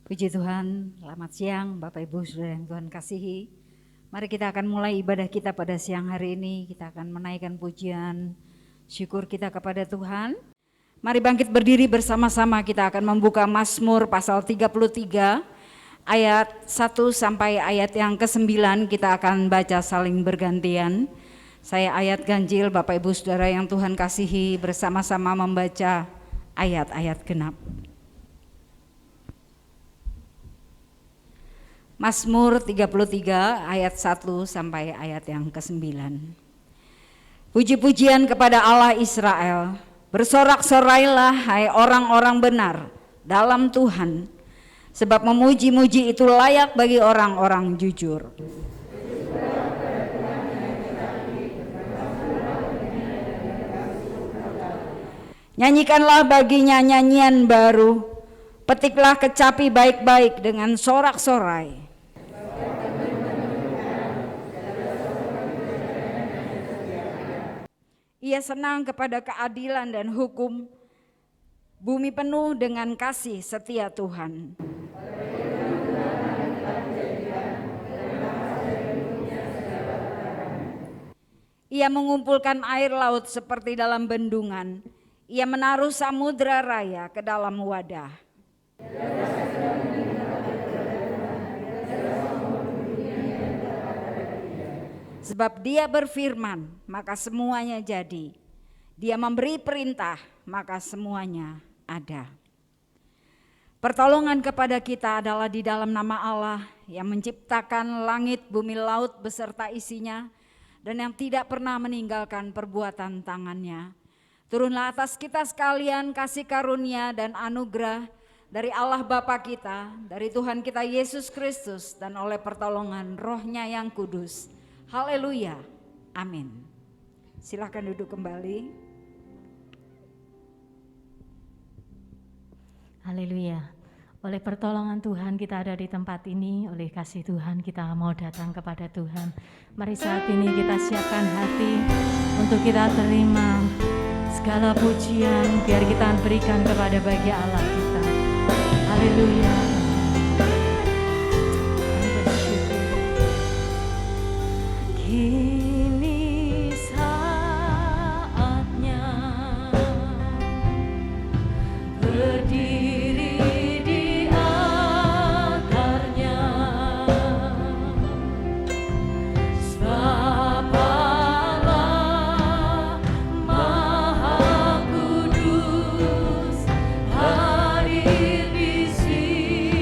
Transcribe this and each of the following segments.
Puji Tuhan, selamat siang Bapak Ibu Saudara yang Tuhan kasihi. Mari kita akan mulai ibadah kita pada siang hari ini. Kita akan menaikkan pujian syukur kita kepada Tuhan. Mari bangkit berdiri bersama-sama, kita akan membuka Mazmur pasal 33 ayat 1 sampai ayat yang ke-9. Kita akan baca saling bergantian. Saya ayat ganjil, Bapak Ibu Saudara yang Tuhan kasihi, bersama-sama membaca ayat-ayat genap. Mazmur 33 ayat 1 sampai ayat yang ke-9. Puji-pujian kepada Allah Israel. Bersorak-sorailah hai orang-orang benar dalam Tuhan, sebab memuji-muji itu layak bagi orang-orang jujur. Nyanyikanlah baginya nyanyian baru, petiklah kecapi baik-baik dengan sorak-sorai. Ia senang kepada keadilan dan hukum, bumi penuh dengan kasih setia Tuhan. Ia mengumpulkan air laut seperti dalam bendungan, ia menaruh samudra raya ke dalam wadah. Sebab dia berfirman, maka semuanya jadi. Dia memberi perintah, maka semuanya ada. Pertolongan kepada kita adalah di dalam nama Allah yang menciptakan langit, bumi, laut beserta isinya, dan yang tidak pernah meninggalkan perbuatan tangannya. Turunlah atas kita sekalian kasih karunia dan anugerah dari Allah Bapa kita, dari Tuhan kita Yesus Kristus, dan oleh pertolongan Roh-Nya yang kudus. Haleluya, amin. Silakan duduk kembali. Haleluya. Oleh pertolongan Tuhan kita ada di tempat ini, oleh kasih Tuhan kita mau datang kepada Tuhan. Mari saat ini kita siapkan hati untuk kita terima segala pujian, biar kita berikan kepada bagi Allah kita. Haleluya. Kini saatnya berdiri di altarnya, sebab Allah Maha Kudus hadir di sini.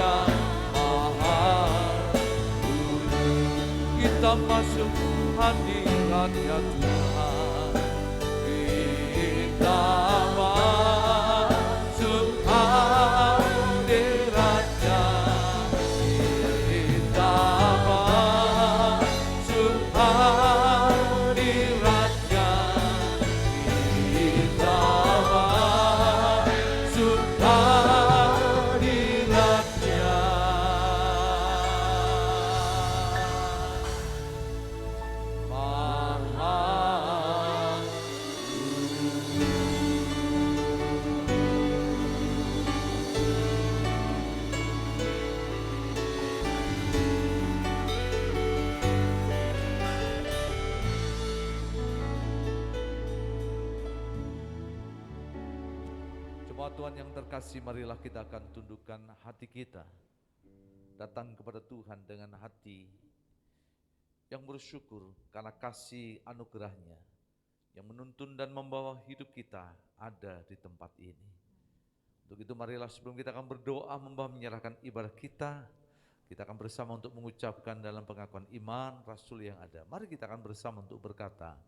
yang maha kudus. Kita masuk hadirat-Nya Tuhan, kita masuk hadirat-Nya, kita masuk hadirat-Nya, kita masuk hadirat-Nya. Jemaat Tuhan yang terkasih, marilah kita akan tundukkan hati kita, datang kepada Tuhan dengan hati yang bersyukur karena kasih anugerah-Nya yang menuntun dan membawa hidup kita ada di tempat ini. Untuk itu marilah sebelum kita akan berdoa menyerahkan ibadah kita akan bersama untuk mengucapkan dalam pengakuan iman Rasul yang ada. Mari kita akan bersama untuk berkata,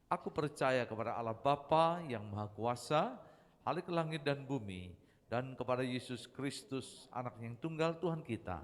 aku percaya kepada Allah Bapa yang Maha Kuasa, Khalik langit dan bumi, dan kepada Yesus Kristus, anak yang tunggal Tuhan kita,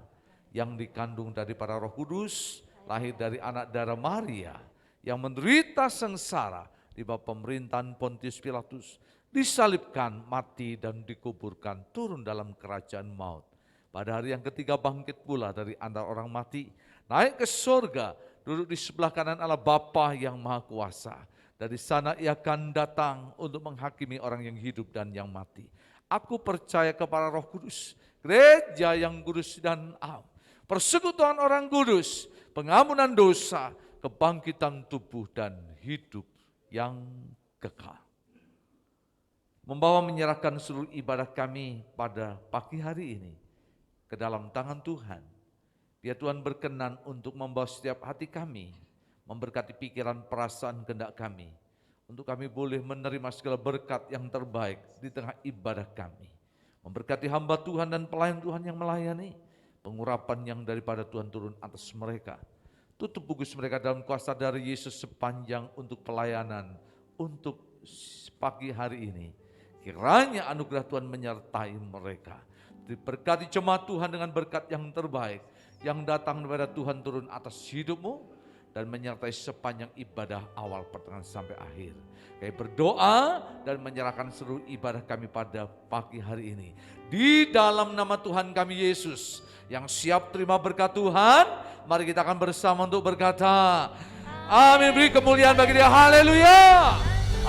yang dikandung daripada Roh Kudus, lahir dari anak darah Maria, yang menderita sengsara di bawah pemerintahan Pontius Pilatus, disalibkan, mati dan dikuburkan, turun dalam kerajaan maut. Pada hari yang ketiga bangkit pula dari antara orang mati, naik ke surga, duduk di sebelah kanan Allah Bapa yang Maha Kuasa. Dari sana Ia akan datang untuk menghakimi orang yang hidup dan yang mati. Aku percaya kepada Roh Kudus, gereja yang kudus dan am, persekutuan orang kudus, pengampunan dosa, kebangkitan tubuh dan hidup yang kekal. Membawa menyerahkan seluruh ibadah kami pada pagi hari ini ke dalam tangan Tuhan. Biar Tuhan berkenan untuk membawa setiap hati kami, memberkati pikiran, perasaan, kehendak kami, untuk kami boleh menerima segala berkat yang terbaik di tengah ibadah kami. Memberkati hamba Tuhan dan pelayan Tuhan yang melayani, pengurapan yang daripada Tuhan turun atas mereka. Tutup bungkus mereka dalam kuasa dari Yesus sepanjang untuk pelayanan, untuk pagi hari ini. Kiranya anugerah Tuhan menyertai mereka. Diberkati jemaat Tuhan dengan berkat yang terbaik, yang datang daripada Tuhan turun atas hidupmu, dan menyertai sepanjang ibadah awal pertengahan sampai akhir. Kami berdoa dan menyerahkan seluruh ibadah kami pada pagi hari ini. Di dalam nama Tuhan kami Yesus, yang siap terima berkat Tuhan, mari kita akan bersama untuk berkata, amin. Beri kemuliaan bagi Dia. Haleluya,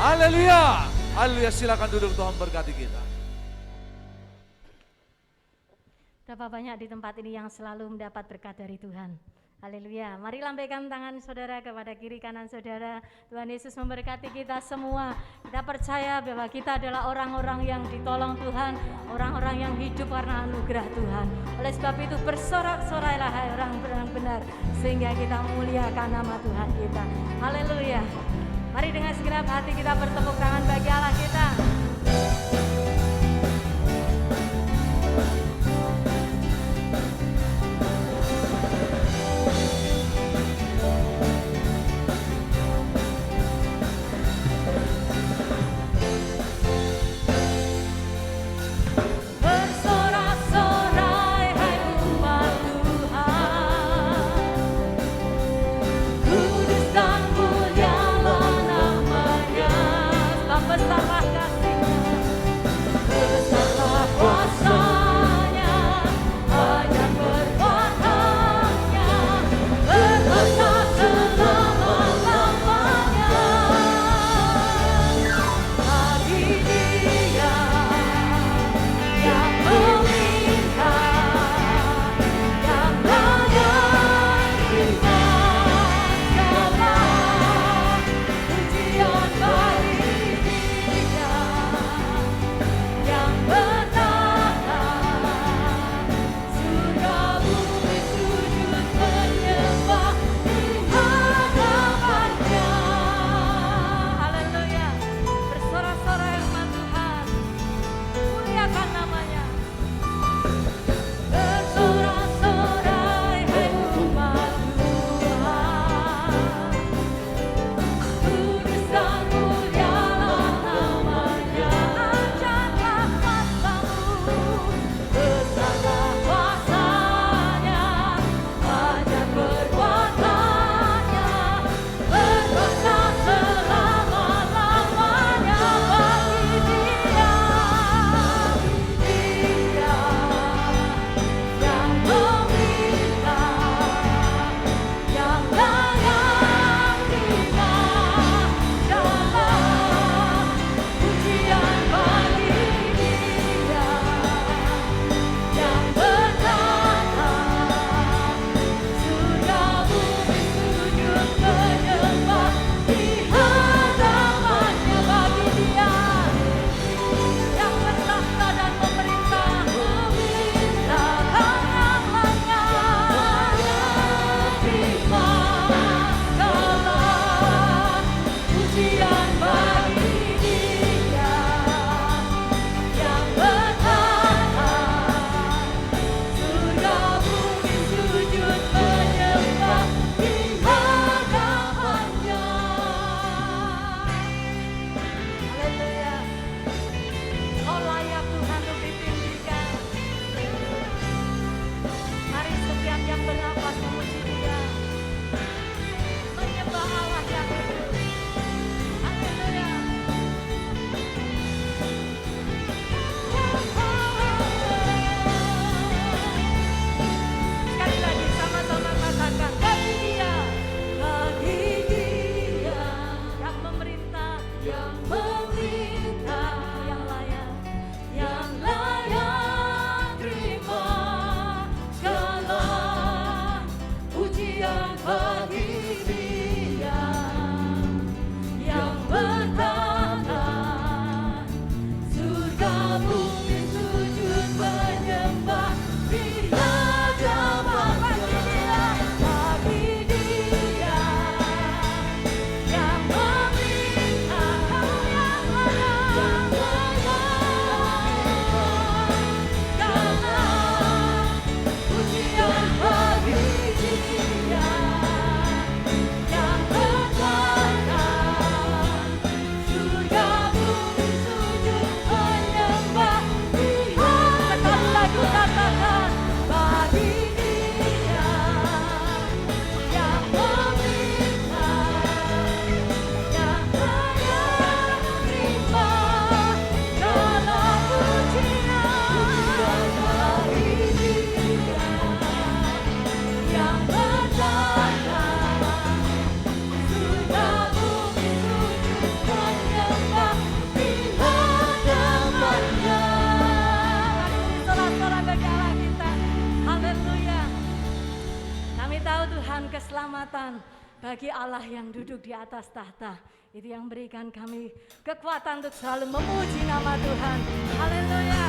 haleluya, haleluya. Silakan duduk, Tuhan berkati kita. Berapa banyak di tempat ini yang selalu mendapat berkat dari Tuhan. Haleluya. Mari lambaikan tangan saudara kepada kiri kanan saudara. Tuhan Yesus memberkati kita semua. Kita percaya bahwa kita adalah orang-orang yang ditolong Tuhan, orang-orang yang hidup karena anugerah Tuhan. Oleh sebab itu bersorak-sorailah hai orang benar, sehingga kita memuliakan nama Tuhan kita. Haleluya. Mari dengan segenap hati kita bertepuk tangan bagi Allah kita. Besarlah kasih Kami tahu Tuhan keselamatan bagi Allah yang duduk di atas tahta. Itu yang berikan kami kekuatan untuk selalu memuji nama Tuhan. Haleluya.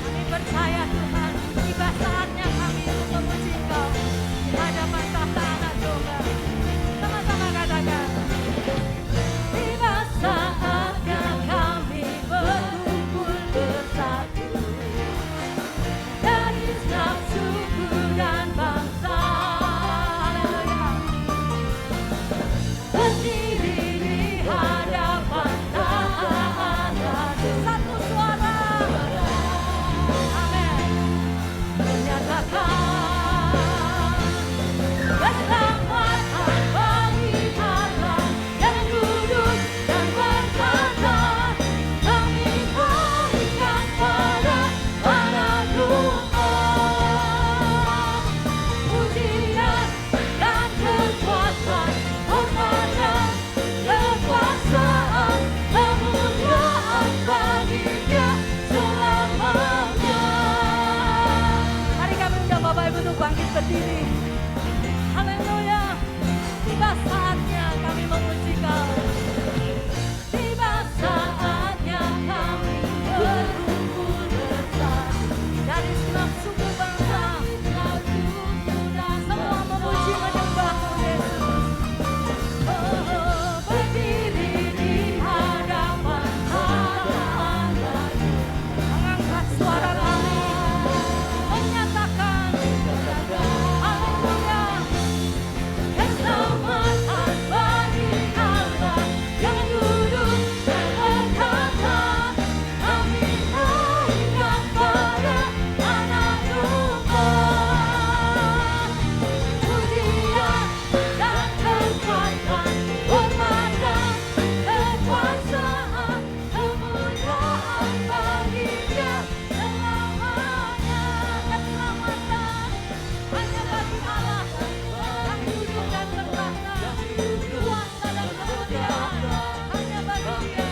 Kami percaya Tuhan, tiba saatnya kami untuk memuji Engkau di hadapan tahta Anak Domba. Sama-sama katakan. Tiba saatnya kami berkumpul bersatu dari setiap suku dan bangsa. Haleluya. Berdiri di hadapan tahta Allah. Satu suara. Amin. Menyatakan keselamatan bagi Allah yang duduk dan berkata, kami berikan pada Anak Domba pujian dan kekuatan, hormat dan kekuasaan, kemuliaan bagi-Nya selamanya. Mari kami undang Bapak Ibu untuk bangkit berdiri. Haleluya. Tiba saatnya kami memuji Kau. Tiba saatnya kami berkumpul bersatu dari segala suku bangsa. Semua memuji menyembah-Mu Yesus. Oh, berdiri di hadapan Allah, mengangkat suara kami, menyatakan haleluya. Keselamatan bagi Allah yang duduk dan berkata, kami berikan pada Anak Domba pujian dan kekuatan, hormat dan kekuasaan, kemuliaan bagi-Nya selamanya. Keselamatan hanya bagi Allah yang duduk dan berkata, kuasa dan kemuliaan hanya bagi-Dia.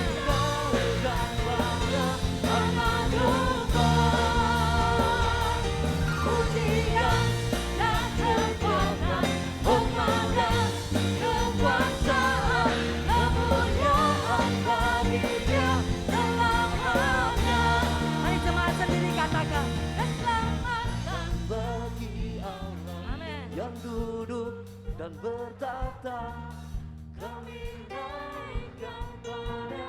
Anak Domba pujian dan kekuatan, hormat dan kekuasaan, kemuliaan bagi-Dia selamanya. Mari jemaat sendiri katakan, keselamatan bagi Allah Amin. yang duduk dan bertata, kami naikkan pada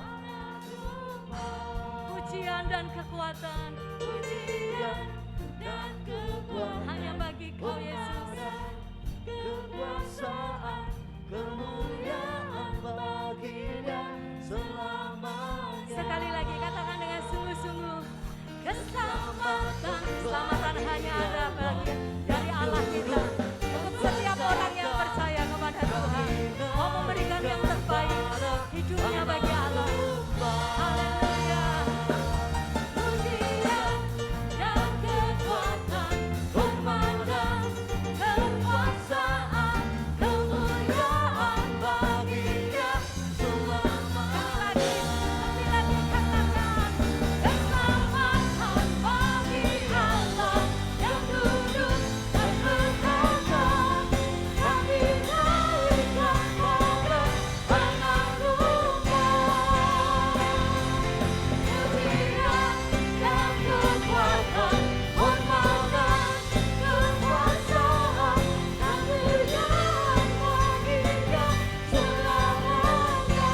Anak Domba Pujian dan kekuatan, pujian dan kekuatan, hanya bagi Kau Yesus. kekuasaan, kemuliaan bagi-Nya selamanya. Sekali lagi katakan dengan sungguh-sungguh, keselamatan, keselamatan hanya ada bagi dari Allah kita. Untuk setiap orang yang percaya kepada Tuhan, mau memberikan yang terbaik hidupnya bagi Allah. Haleluya. Pujian dan kekuatan, hormat dan kekuasaan, kemuliaan bagi-Nya selamanya. Sekali lagi katakan, keselamatan bagi Allah yang duduk dan berkata, kami naikkan pada Anak Domba pujian dan kekuatan, hormat dan kekuasaan, kemuliaan bagi-Nya selamanya.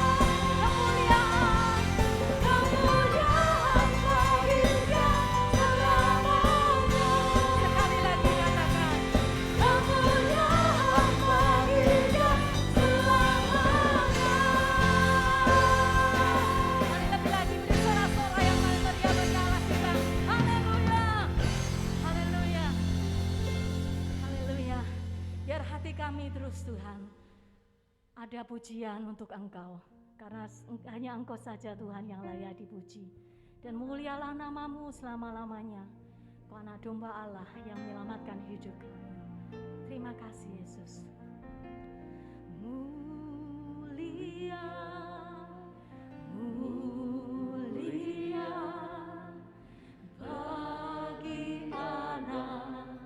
Kemuliaan bagi-Nya selamanya. Sekali lagi katakan, kemuliaan bagi-Nya selamanya. Mari lebih lagi beri sorak-sorai yang paling meriah bagi Allah kita. Haleluya. Haleluya. Haleluya. Biar hati kami terus Tuhan ada pujian untuk Engkau. Karena hanya Engkau saja Tuhan yang layak dipuji. Dan mulialah nama-Mu selama-lamanya. Kau Anak Domba Allah yang menyelamatkan hidup kami. Terima kasih Yesus. Mulia, mulia bagi Anak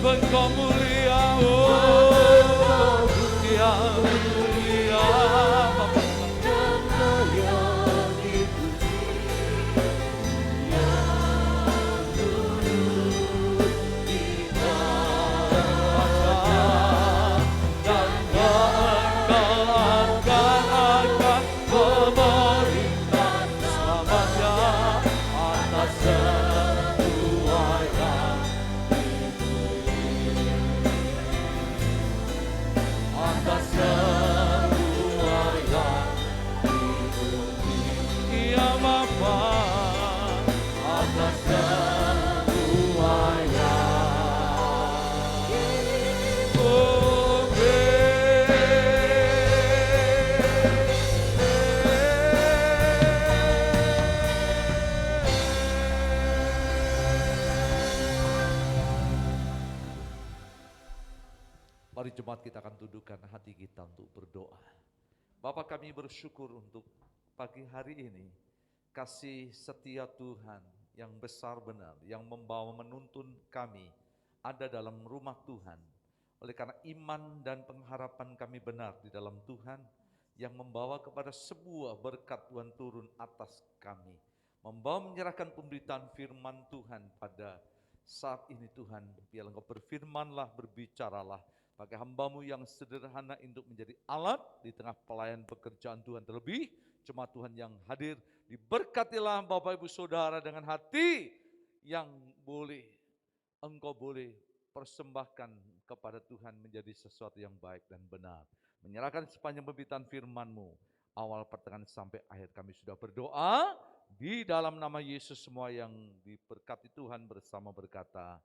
Engkau mulia, oh yang mulia Bapa. Mari jemaat kita akan tundukkan hati kita untuk berdoa. Bapa, kami bersyukur untuk pagi hari ini. Kasih setia Tuhan yang besar benar, yang membawa menuntun kami ada dalam rumah Tuhan. Oleh karena iman dan pengharapan kami benar di dalam Tuhan, yang membawa kepada sebuah berkat Tuhan turun atas kami. Membawa menyerahkan pemberitaan firman Tuhan pada saat ini Tuhan. Biarlah Engkau berfirmanlah, berbicaralah. Pakai hambamu yang sederhana untuk menjadi alat di tengah pelayan pekerjaan Tuhan. Terlebih jemaat Tuhan yang hadir, diberkatilah Bapak Ibu Saudara dengan hati yang Engkau boleh persembahkan kepada Tuhan menjadi sesuatu yang baik dan benar. Menyerahkan sepanjang pemberitaan firman-Mu, awal pertengahan sampai akhir kami sudah berdoa. Di dalam nama Yesus semua yang diberkati Tuhan bersama berkata,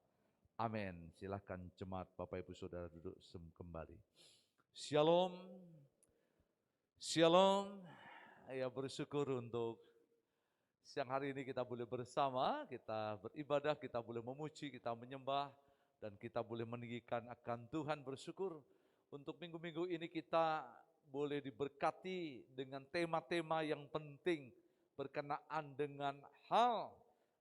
amin. Silakan jemaat Bapak Ibu Saudara duduk kembali. Shalom. Shalom. Ya, bersyukur untuk siang hari ini kita boleh bersama, kita beribadah, kita boleh memuji, kita menyembah, dan kita boleh meninggikan akan Tuhan. Bersyukur untuk minggu-minggu ini kita boleh diberkati dengan tema-tema yang penting berkenaan dengan hal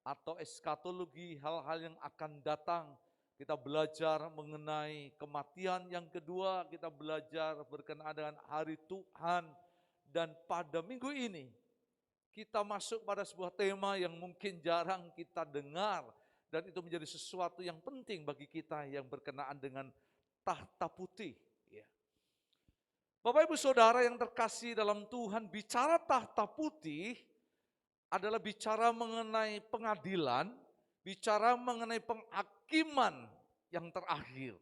atau eskatologi, hal-hal yang akan datang. Kita belajar mengenai kematian. Yang kedua, kita belajar berkenaan dengan hari Tuhan. Dan pada minggu ini, kita masuk pada sebuah tema yang mungkin jarang kita dengar. Dan itu menjadi sesuatu yang penting bagi kita yang berkenaan dengan tahta putih. Ya. Bapak Ibu Saudara yang terkasih dalam Tuhan, bicara tahta putih adalah bicara mengenai pengadilan, bicara mengenai penghakiman yang terakhir.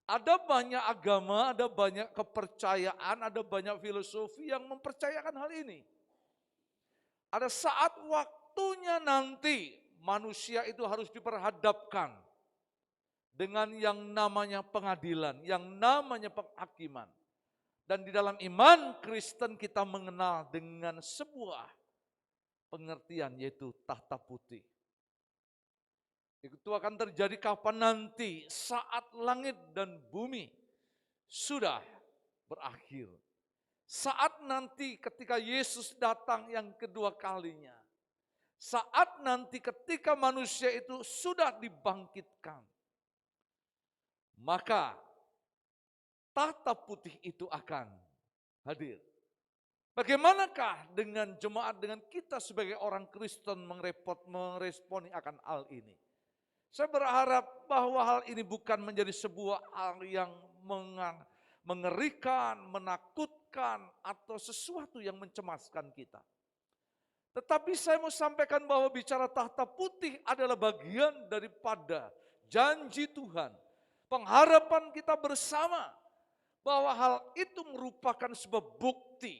Ada banyak agama, ada banyak kepercayaan, ada banyak filosofi yang mempercayakan hal ini. Ada saat waktunya nanti manusia itu harus diperhadapkan dengan yang namanya pengadilan, yang namanya penghakiman. Dan di dalam iman Kristen kita mengenal dengan sebuah pengertian yaitu tahta putih. Itu akan terjadi kapan nanti? Saat langit dan bumi sudah berakhir. Saat nanti ketika Yesus datang yang kedua kalinya. Saat nanti ketika manusia itu sudah dibangkitkan. Maka tahta putih itu akan hadir. Bagaimanakah dengan jemaat, dengan kita sebagai orang Kristen meresponi akan hal ini? Saya berharap bahwa hal ini bukan menjadi sebuah hal yang mengerikan, menakutkan, atau sesuatu yang mencemaskan kita. Tetapi saya mau sampaikan bahwa bicara tahta putih adalah bagian daripada janji Tuhan. Pengharapan kita bersama bahwa hal itu merupakan sebuah bukti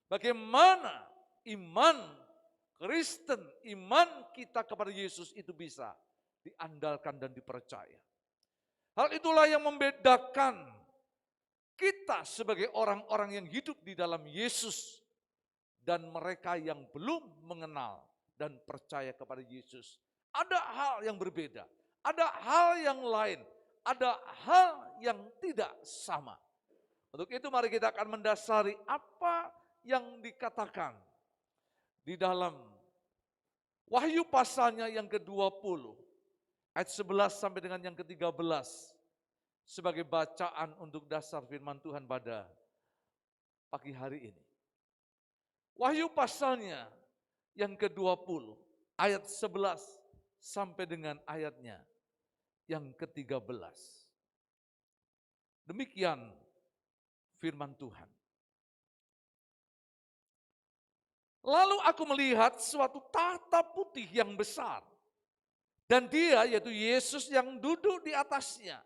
bagaimana iman Kristen, iman kita kepada Yesus itu bisa diandalkan dan dipercaya. Hal itulah yang membedakan kita sebagai orang-orang yang hidup di dalam Yesus dan mereka yang belum mengenal dan percaya kepada Yesus. Ada hal yang berbeda, ada hal yang lain, ada hal yang tidak sama. Untuk itu mari kita akan mendasari apa yang dikatakan di dalam Wahyu pasalnya yang ke-20. ayat 11 sampai dengan yang ke-13 sebagai bacaan untuk dasar firman Tuhan pada pagi hari ini. Wahyu pasalnya yang ke-20 ayat 11 sampai dengan ayatnya yang ke-13. Demikian firman Tuhan. Lalu aku melihat suatu tahta putih yang besar. Dan dia, yaitu Yesus yang duduk di atasnya.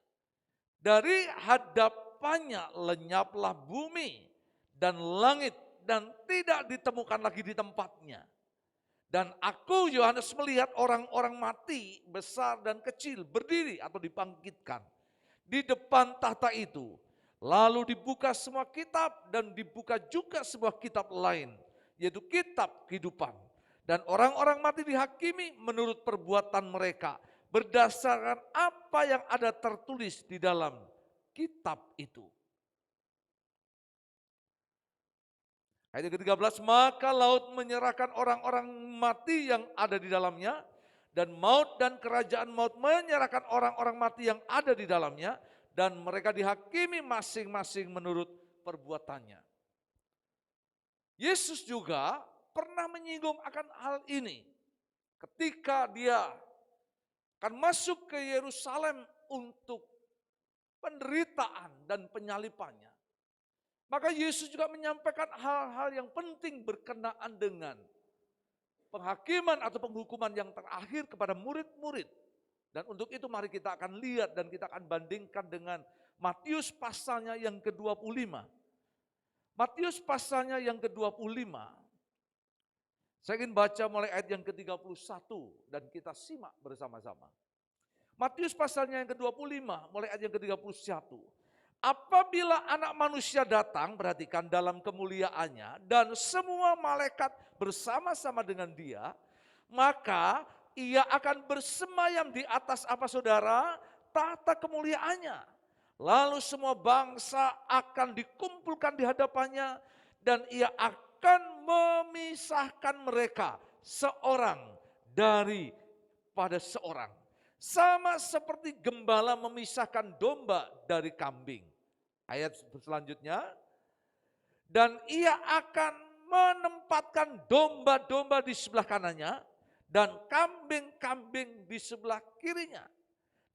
Dari hadapannya lenyaplah bumi dan langit dan tidak ditemukan lagi di tempatnya. Dan aku Yohanes melihat orang-orang mati besar dan kecil berdiri atau dibangkitkan di depan tahta itu. Lalu dibuka semua kitab dan dibuka juga sebuah kitab lain, yaitu kitab kehidupan. Dan orang-orang mati dihakimi menurut perbuatan mereka berdasarkan apa yang ada tertulis di dalam kitab itu. Ayat ke-13, maka laut menyerahkan orang-orang mati yang ada di dalamnya, dan maut dan kerajaan maut menyerahkan orang-orang mati yang ada di dalamnya, dan mereka dihakimi masing-masing menurut perbuatannya. Yesus juga pernah menyinggung akan hal ini ketika dia akan masuk ke Yerusalem untuk penderitaan dan penyalipannya. Maka Yesus juga menyampaikan hal-hal yang penting berkenaan dengan penghakiman atau penghukuman yang terakhir kepada murid-murid. Dan untuk itu mari kita akan lihat dan kita akan bandingkan dengan Matius pasalnya yang ke-25. Matius pasalnya yang ke-25. Saya ingin baca mulai ayat yang ke-31 dan kita simak bersama-sama. Matius pasalnya yang ke-25 mulai ayat yang ke-31. Apabila anak manusia datang, perhatikan dalam kemuliaannya dan semua malaikat bersama-sama dengan dia, maka ia akan bersemayam di atas apa saudara? Tahta kemuliaannya. Lalu semua bangsa akan dikumpulkan di hadapannya dan ia akan memisahkan mereka seorang daripada seorang. Sama seperti gembala memisahkan domba dari kambing. Ayat selanjutnya. Dan ia akan menempatkan domba-domba di sebelah kanannya dan kambing-kambing di sebelah kirinya.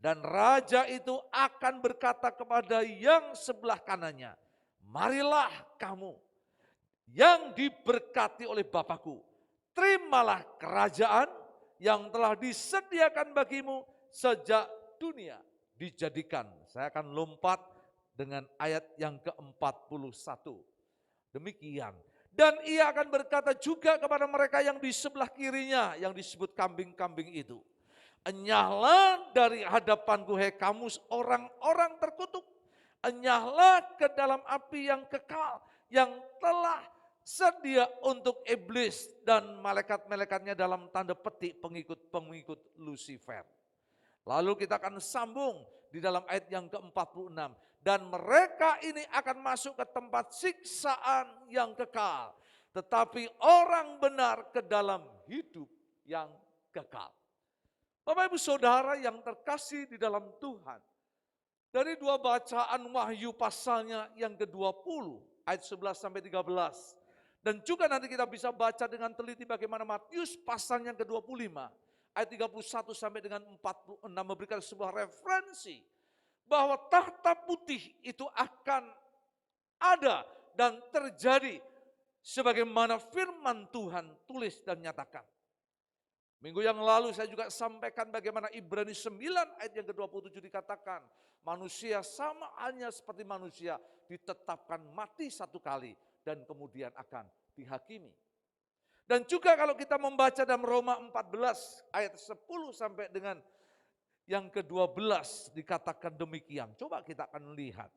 Dan raja itu akan berkata kepada yang sebelah kanannya, marilah kamu yang diberkati oleh Bapakku, terimalah kerajaan yang telah disediakan bagimu sejak dunia dijadikan. Saya akan lompat dengan ayat yang ke-41. Demikian. Dan ia akan berkata juga kepada mereka yang di sebelah kirinya, yang disebut kambing-kambing itu. Enyahlah dari hadapanku hai kamu orang-orang terkutuk. Enyahlah ke dalam api yang kekal, yang telah sedia untuk iblis dan malaikat-malaikatnya dalam tanda petik pengikut-pengikut Lucifer. Lalu kita akan sambung di dalam ayat yang ke-46. Dan mereka ini akan masuk ke tempat siksaan yang kekal. Tetapi orang benar ke dalam hidup yang kekal. Bapak Ibu Saudara yang terkasih di dalam Tuhan. Dari dua bacaan Wahyu pasalnya yang ke-20 ayat 11 sampai 13. Dan juga nanti kita bisa baca dengan teliti bagaimana Matius pasal yang ke-25 ayat 31 sampai dengan 46 memberikan sebuah referensi bahwa tahta putih itu akan ada dan terjadi sebagaimana firman Tuhan tulis dan nyatakan. Minggu yang lalu saya juga sampaikan bagaimana Ibrani 9 ayat yang ke-27 dikatakan manusia sama halnya seperti manusia ditetapkan mati satu kali dan kemudian akan dihakimi. Dan juga kalau kita membaca dalam Roma 14 ayat 10 sampai dengan yang ke-12 dikatakan demikian. Coba kita akan lihat.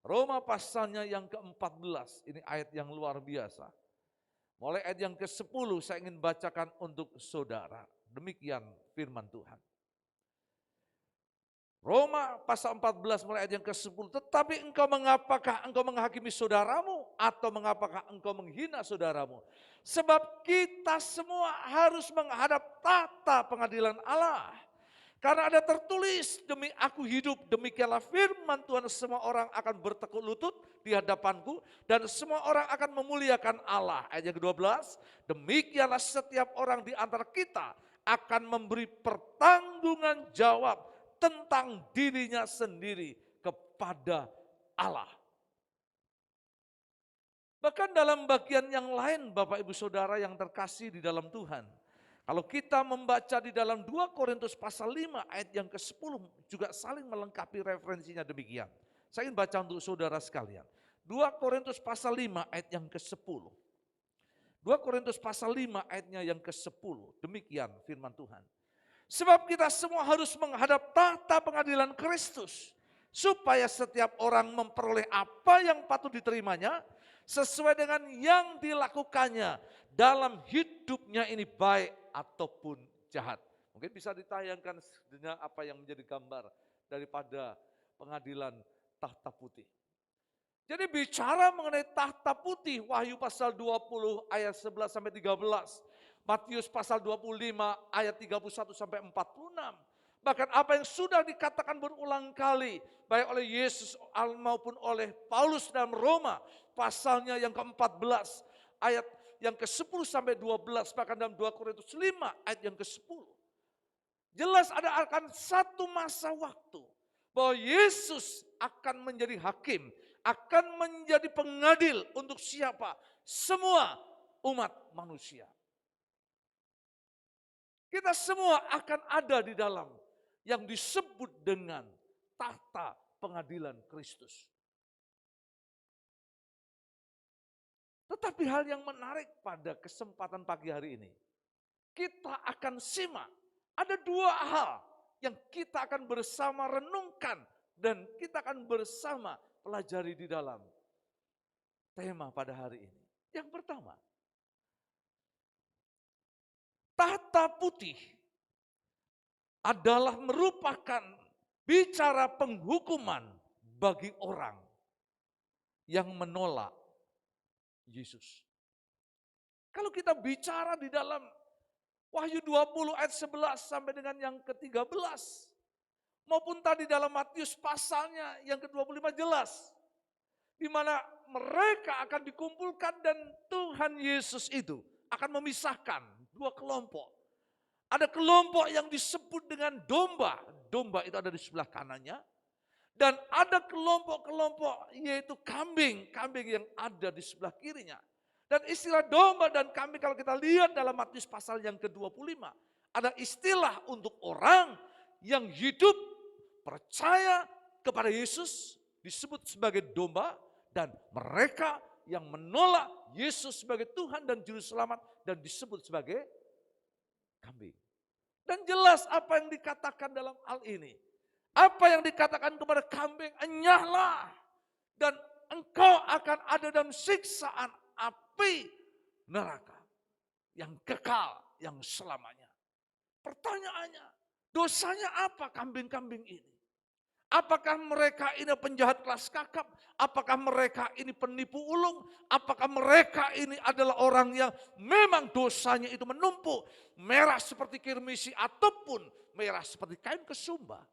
Roma pasalnya yang ke-14, ini ayat yang luar biasa. Mulai ayat yang ke-10 saya ingin bacakan untuk saudara. Demikian firman Tuhan. Roma pasal 14 mulai ayat yang ke-10. Tetapi mengapakah engkau menghakimi saudaramu atau mengapakah engkau menghina saudaramu? Sebab kita semua harus menghadap tahta pengadilan Allah. Karena ada tertulis, demi aku hidup, demikianlah firman Tuhan, semua orang akan bertekuk lutut di hadapanku, dan semua orang akan memuliakan Allah. Ayat yang ke-12, demikianlah setiap orang di antara kita akan memberi pertanggungan jawab tentang dirinya sendiri kepada Allah. Bahkan dalam bagian yang lain Bapak Ibu Saudara yang terkasih di dalam Tuhan, kalau kita membaca di dalam 2 Korintus pasal 5 ayat yang ke-10 juga saling melengkapi referensinya demikian. Saya ingin baca untuk saudara sekalian. 2 Korintus pasal 5 ayat yang ke-10. 2 Korintus pasal 5 ayatnya yang ke-10. Demikian firman Tuhan. Sebab kita semua harus menghadap tahta pengadilan Kristus, supaya setiap orang memperoleh apa yang patut diterimanya sesuai dengan yang dilakukannya dalam hidupnya ini, baik ataupun jahat. Mungkin bisa ditayangkan sebenarnya apa yang menjadi gambar daripada pengadilan tahta putih. Jadi bicara mengenai tahta putih, Wahyu pasal 20 ayat 11 sampai 13, Matius pasal 25 ayat 31 sampai 46. Bahkan apa yang sudah dikatakan berulang kali, baik oleh Yesus maupun oleh Paulus dalam Roma, pasalnya yang ke-14, ayat yang ke-10 sampai 12, bahkan dalam 2 Korintus 5 ayat yang ke-10. Jelas ada akan satu masa waktu, bahwa Yesus akan menjadi hakim, akan menjadi pengadil untuk siapa? Semua umat manusia. Kita semua akan ada di dalam yang disebut dengan tahta pengadilan Kristus. Tetapi hal yang menarik pada kesempatan pagi hari ini, kita akan simak ada dua hal yang kita akan bersama renungkan dan kita akan bersama pelajari di dalam tema pada hari ini. Yang pertama, tahta putih adalah merupakan bicara penghukuman bagi orang yang menolak Yesus. Kalau kita bicara di dalam Wahyu 20 ayat 11 sampai dengan yang ke-13, maupun tadi dalam Matius pasalnya yang ke-25 jelas, di mana mereka akan dikumpulkan dan Tuhan Yesus itu akan memisahkan dua kelompok. Ada kelompok yang disebut dengan domba, domba itu ada di sebelah kanannya, dan ada kelompok-kelompok yaitu kambing, kambing yang ada di sebelah kirinya. Dan istilah domba dan kambing kalau kita lihat dalam Matius pasal yang ke-25, ada istilah untuk orang yang hidup percaya kepada Yesus disebut sebagai domba, dan mereka yang menolak Yesus sebagai Tuhan dan Juru Selamat dan disebut sebagai kambing. Dan jelas apa yang dikatakan dalam hal ini. Apa yang dikatakan kepada kambing, enyahlah dan engkau akan ada dalam siksaan api neraka yang kekal, yang selamanya. Pertanyaannya, dosanya apa kambing-kambing ini? Apakah mereka ini penjahat kelas kakap? Apakah mereka ini penipu ulung? Apakah mereka ini adalah orang yang memang dosanya itu menumpuk, merah seperti kirmisi ataupun merah seperti kain kesumba?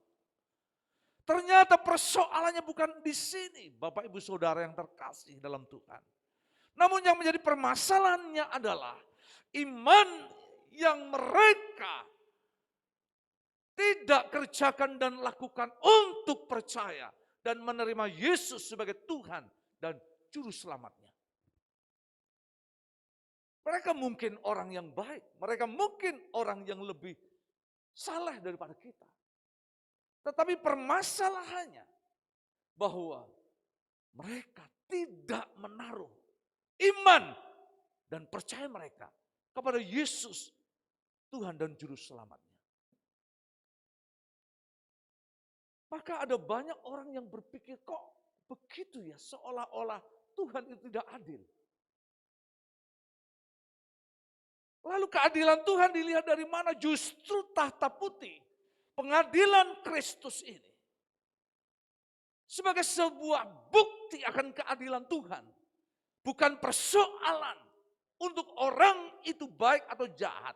Ternyata persoalannya bukan di sini, Bapak Ibu Saudara yang terkasih dalam Tuhan. Namun yang menjadi permasalahannya adalah iman yang mereka tidak kerjakan dan lakukan untuk percaya dan menerima Yesus sebagai Tuhan dan Juru Selamatnya. Mereka mungkin orang yang baik, mereka mungkin orang yang lebih saleh daripada kita. Tetapi permasalahannya bahwa mereka tidak menaruh iman dan percaya mereka kepada Yesus, Tuhan dan Juru Selamatnya. Maka ada banyak orang yang berpikir kok begitu ya, seolah-olah Tuhan itu tidak adil. Lalu keadilan Tuhan dilihat dari mana? Justru tahta putih, pengadilan Kristus ini sebagai sebuah bukti akan keadilan Tuhan. Bukan persoalan untuk orang itu baik atau jahat.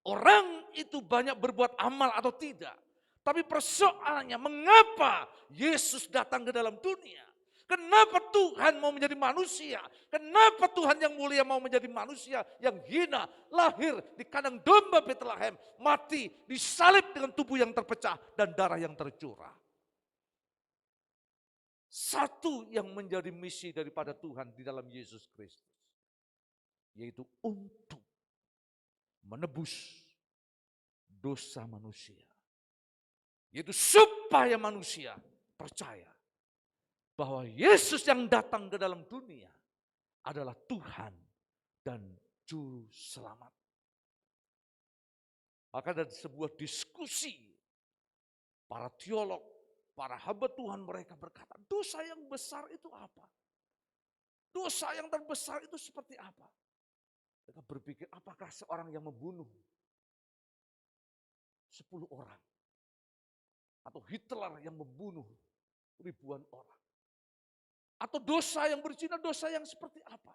Orang itu banyak berbuat amal atau tidak. Tapi persoalannya mengapa Yesus datang ke dalam dunia? Kenapa Tuhan mau menjadi manusia? Kenapa Tuhan yang mulia mau menjadi manusia yang hina, lahir di kandang domba Betlehem, mati, disalib dengan tubuh yang terpecah dan darah yang tercurah. Satu yang menjadi misi daripada Tuhan di dalam Yesus Kristus, yaitu untuk menebus dosa manusia. Yaitu supaya manusia percaya bahwa Yesus yang datang ke dalam dunia adalah Tuhan dan Juru Selamat. Maka dari sebuah diskusi, para teolog, para hamba Tuhan mereka berkata, dosa yang besar itu apa? Dosa yang terbesar itu seperti apa? Mereka berpikir, apakah seorang yang membunuh 10 orang? Atau Hitler yang membunuh ribuan orang? Atau dosa yang berzina, dosa yang seperti apa?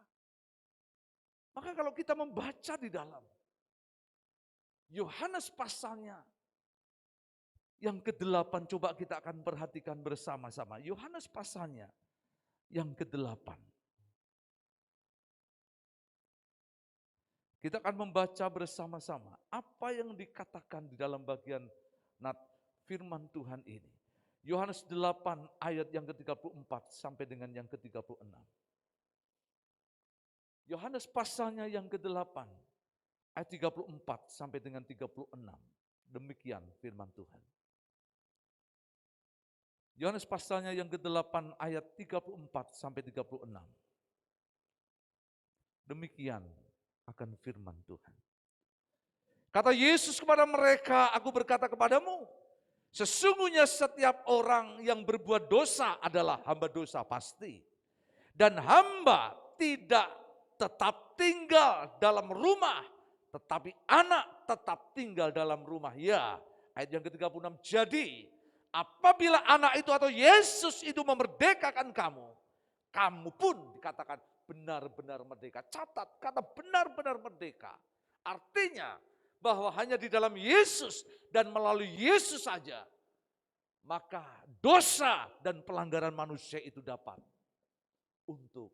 Maka kalau kita membaca di dalam Yohanes pasalnya yang ke-8, coba kita akan perhatikan bersama-sama. Yohanes pasalnya yang ke-8. Kita akan membaca bersama-sama apa yang dikatakan di dalam bagian firman Tuhan ini. Yohanes 8 ayat yang ke-34 sampai dengan yang ke-36. Yohanes pasalnya yang ke-8 ayat 34 sampai dengan 36. Demikian firman Tuhan. Yohanes pasalnya yang ke-8 ayat 34 sampai 36. Demikian akan firman Tuhan. Kata Yesus kepada mereka, aku berkata kepadamu, sesungguhnya setiap orang yang berbuat dosa adalah hamba dosa pasti. Dan hamba tidak tetap tinggal dalam rumah, tetapi anak tetap tinggal dalam rumah. Ya, ayat yang ke-36. Jadi, apabila anak itu atau Yesus itu memerdekakan kamu, kamu pun dikatakan benar-benar merdeka. Catat kata benar-benar merdeka. Artinya bahwa hanya di dalam Yesus dan melalui Yesus saja, maka dosa dan pelanggaran manusia itu dapat untuk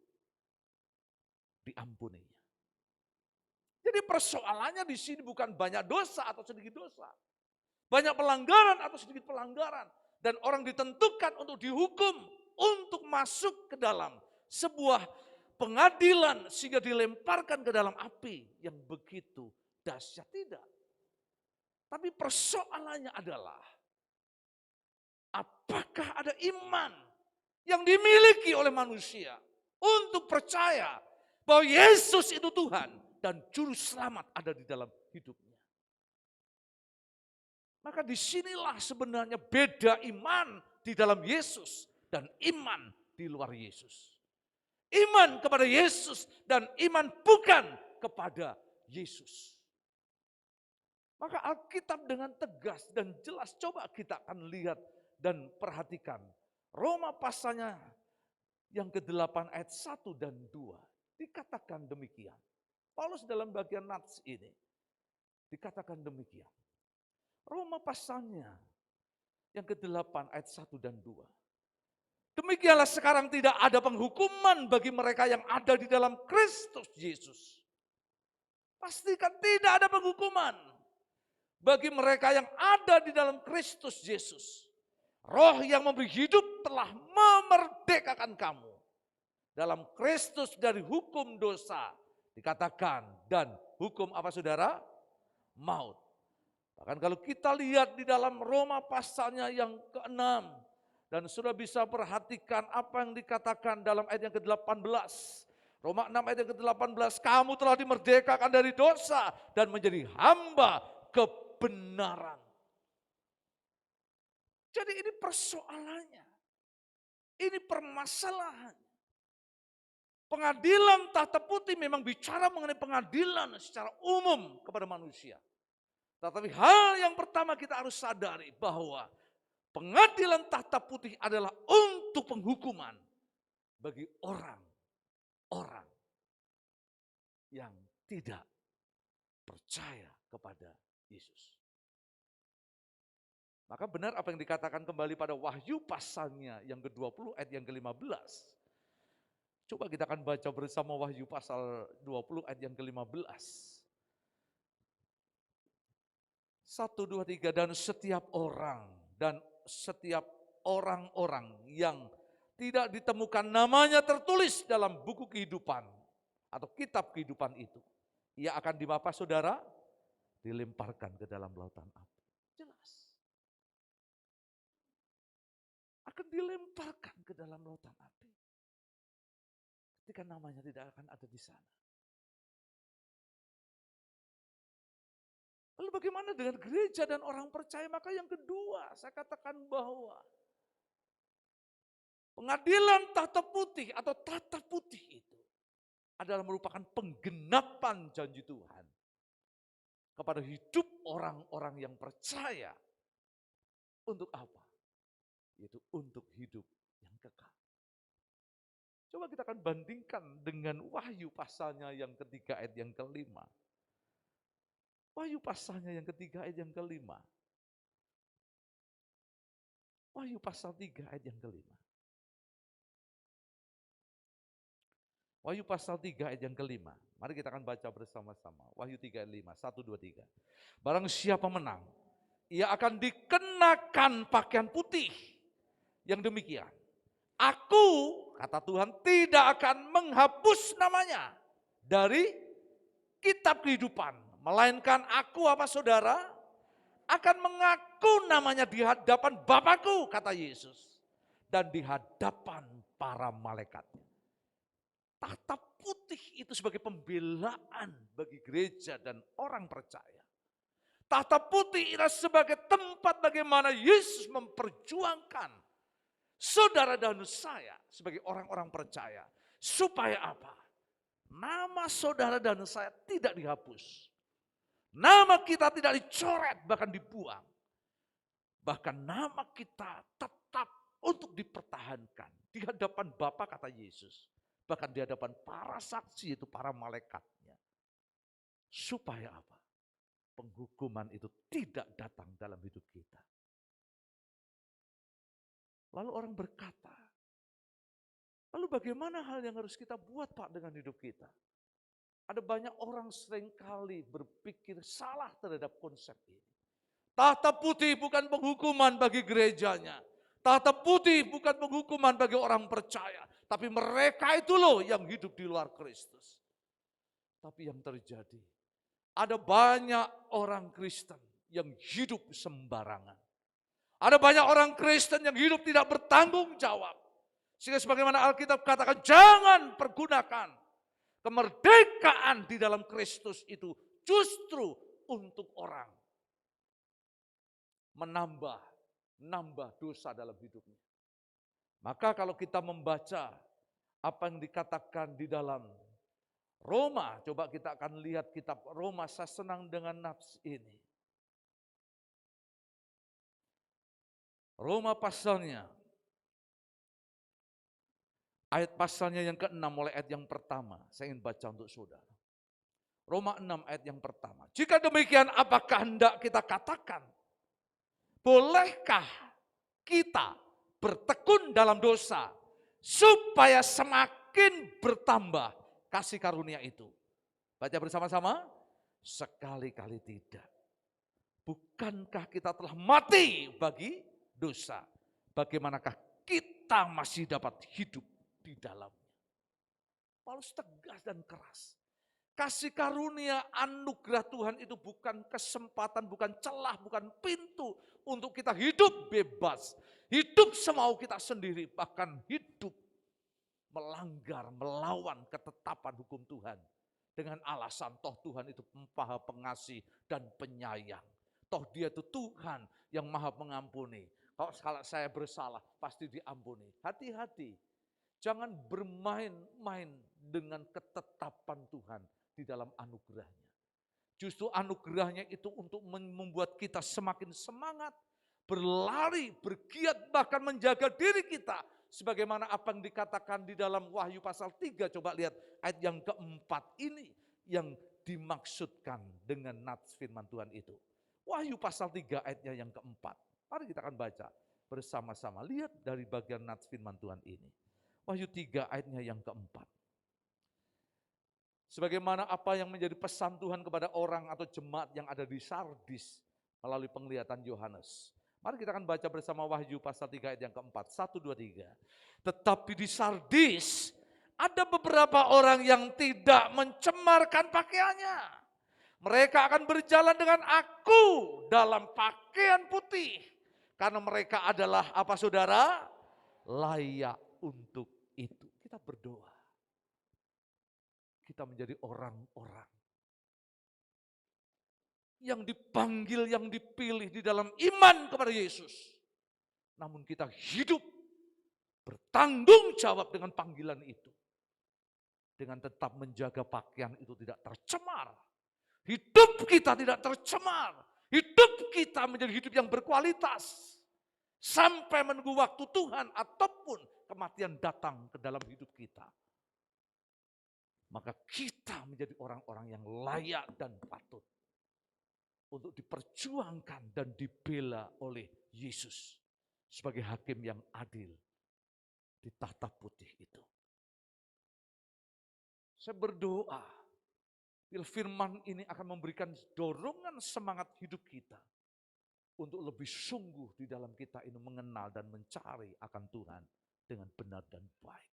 diampuninya. Jadi persoalannya di sini bukan banyak dosa atau sedikit dosa. Banyak pelanggaran atau sedikit pelanggaran. Dan orang ditentukan untuk dihukum, untuk masuk ke dalam sebuah pengadilan sehingga dilemparkan ke dalam api yang begitu dahsyat. Tidak. Tapi persoalannya adalah apakah ada iman yang dimiliki oleh manusia untuk percaya bahwa Yesus itu Tuhan dan Juru Selamat ada di dalam hidupnya. Maka disinilah sebenarnya beda iman di dalam Yesus dan iman di luar Yesus. Iman kepada Yesus dan iman bukan kepada Yesus. Maka Alkitab dengan tegas dan jelas coba kita akan lihat dan perhatikan. Roma pasalnya yang ke-8 ayat 1 dan 2 dikatakan demikian. Paulus dalam bagian nats ini dikatakan demikian. Roma pasalnya yang ke-8 ayat 1 dan 2. Demikianlah sekarang tidak ada penghukuman bagi mereka yang ada di dalam Kristus Yesus. Pastikan tidak ada penghukuman bagi mereka yang ada di dalam Kristus Yesus. Roh yang memberi hidup telah memerdekakan kamu. Dalam Kristus dari hukum dosa dikatakan dan hukum apa saudara? Maut. Bahkan kalau kita lihat di dalam Roma pasalnya yang ke-6. Dan sudah bisa perhatikan apa yang dikatakan dalam ayat yang ke-18. Roma 6 ayat yang ke-18. Kamu telah dimerdekakan dari dosa dan menjadi hamba kebenaran. Jadi ini persoalannya. Ini permasalahan. Pengadilan tahta putih memang bicara mengenai pengadilan secara umum kepada manusia. Tetapi hal yang pertama kita harus sadari bahwa pengadilan tahta putih adalah untuk penghukuman bagi orang-orang yang tidak percaya kepada Yesus. Maka benar apa yang dikatakan kembali pada Wahyu pasalnya yang ke-20 ayat yang ke-15. Coba kita akan baca bersama Wahyu pasal 20 ayat yang ke-15. 1, 2, 3, dan setiap orang-orang yang tidak ditemukan namanya tertulis dalam buku kehidupan atau kitab kehidupan itu, ia akan dimapa saudara? Dilemparkan ke dalam lautan api. Jelas. Akan dilemparkan ke dalam lautan api. Ketika namanya tidak akan ada di sana. Lalu bagaimana dengan gereja dan orang percaya? Maka yang kedua, saya katakan bahwa pengadilan tahta putih atau tahta putih itu adalah merupakan penggenapan janji Tuhan kepada hidup orang-orang yang percaya. Untuk apa? Yaitu untuk hidup yang kekal. Coba kita akan bandingkan dengan Wahyu pasalnya yang ketiga ayat yang kelima. Wahyu pasalnya yang ketiga ayat yang kelima. Wahyu pasal 3 ayat yang kelima. Wahyu pasal 3 ayat yang kelima. Mari kita akan baca bersama-sama. Wahyu 3 ayat 5. 1, 2, 3. Barang siapa menang, ia akan dikenakan pakaian putih. Yang demikian. Aku, kata Tuhan, tidak akan menghapus namanya dari kitab kehidupan. Melainkan aku apa saudara? Akan mengaku namanya di hadapan Bapakku, kata Yesus. Dan di hadapan para malaikatnya. Tahta putih itu sebagai pembelaan bagi gereja dan orang percaya. Tahta putih itu sebagai tempat bagaimana Yesus memperjuangkan saudara dan saya sebagai orang-orang percaya. Supaya apa? Nama saudara dan saya tidak dihapus. Nama kita tidak dicoret, bahkan dibuang. Bahkan nama kita tetap untuk dipertahankan. Di hadapan Bapa, kata Yesus. Bahkan di hadapan para saksi, itu para malaikatnya. Supaya apa? Penghukuman itu tidak datang dalam hidup kita. Lalu orang berkata, lalu bagaimana hal yang harus kita buat Pak dengan hidup kita? Ada banyak orang seringkali berpikir salah terhadap konsep ini. Tahta putih bukan penghukuman bagi gerejanya. Tahta putih bukan penghukuman bagi orang percaya. Tapi mereka itu loh yang hidup di luar Kristus. Tapi yang terjadi, ada banyak orang Kristen yang hidup sembarangan. Ada banyak orang Kristen yang hidup tidak bertanggung jawab. Sehingga sebagaimana Alkitab katakan, jangan pergunakan kemerdekaan di dalam Kristus itu justru untuk orang menambah dosa dalam hidupnya. Maka kalau kita membaca apa yang dikatakan di dalam Roma, coba kita akan lihat kitab Roma, saya senang dengan nafs ini. Roma pasalnya, ayat pasalnya yang ke-6 mulai ayat yang pertama. Saya ingin baca untuk saudara. Roma 6 ayat yang pertama. Jika demikian apakah hendak kita katakan? Bolehkah kita bertekun dalam dosa supaya semakin bertambah kasih karunia itu? Baca bersama-sama. Sekali-kali tidak. Bukankah kita telah mati bagi dosa? Bagaimanakah kita masih dapat hidup di dalamnya? Paulus tegas dan keras. Kasih karunia anugerah Tuhan itu bukan kesempatan, bukan celah, bukan pintu untuk kita hidup bebas. Hidup semau kita sendiri, bahkan hidup melanggar, melawan ketetapan hukum Tuhan. Dengan alasan toh Tuhan itu maha pengasih dan penyayang. Toh dia itu Tuhan yang maha mengampuni. Kalau saya bersalah pasti diampuni. Hati-hati, jangan bermain-main dengan ketetapan Tuhan di dalam anugerahnya. Justru anugerahnya itu untuk membuat kita semakin semangat, berlari, bergiat, bahkan menjaga diri kita. Sebagaimana apa yang dikatakan di dalam Wahyu pasal 3, coba lihat ayat yang keempat ini. Yang dimaksudkan dengan nats firman Tuhan itu? Wahyu pasal 3 ayatnya yang keempat. Mari kita akan baca bersama-sama. Lihat dari bagian nats firman Tuhan ini. Wahyu 3 ayatnya yang keempat. Sebagaimana apa yang menjadi pesan Tuhan kepada orang atau jemaat yang ada di Sardis melalui penglihatan Yohanes. Mari kita akan baca bersama Wahyu pasal 3 ayat yang keempat. 1, 2, 3. Tetapi di Sardis ada beberapa orang yang tidak mencemarkan pakaiannya. Mereka akan berjalan dengan aku dalam pakaian putih. Karena mereka adalah apa saudara? Layak untuk itu. Kita berdoa. Kita menjadi orang-orang yang dipanggil, yang dipilih di dalam iman kepada Yesus. Namun kita hidup bertanggung jawab dengan panggilan itu. Dengan tetap menjaga pakaian itu tidak tercemar. Hidup kita tidak tercemar. Hidup kita menjadi hidup yang berkualitas. Sampai menunggu waktu Tuhan ataupun kematian datang ke dalam hidup kita. Maka kita menjadi orang-orang yang layak dan patut untuk diperjuangkan dan dibela oleh Yesus sebagai hakim yang adil di tahta putih itu. Saya berdoa, firman ini akan memberikan dorongan semangat hidup kita untuk lebih sungguh di dalam kita ini mengenal dan mencari akan Tuhan dengan benar dan baik.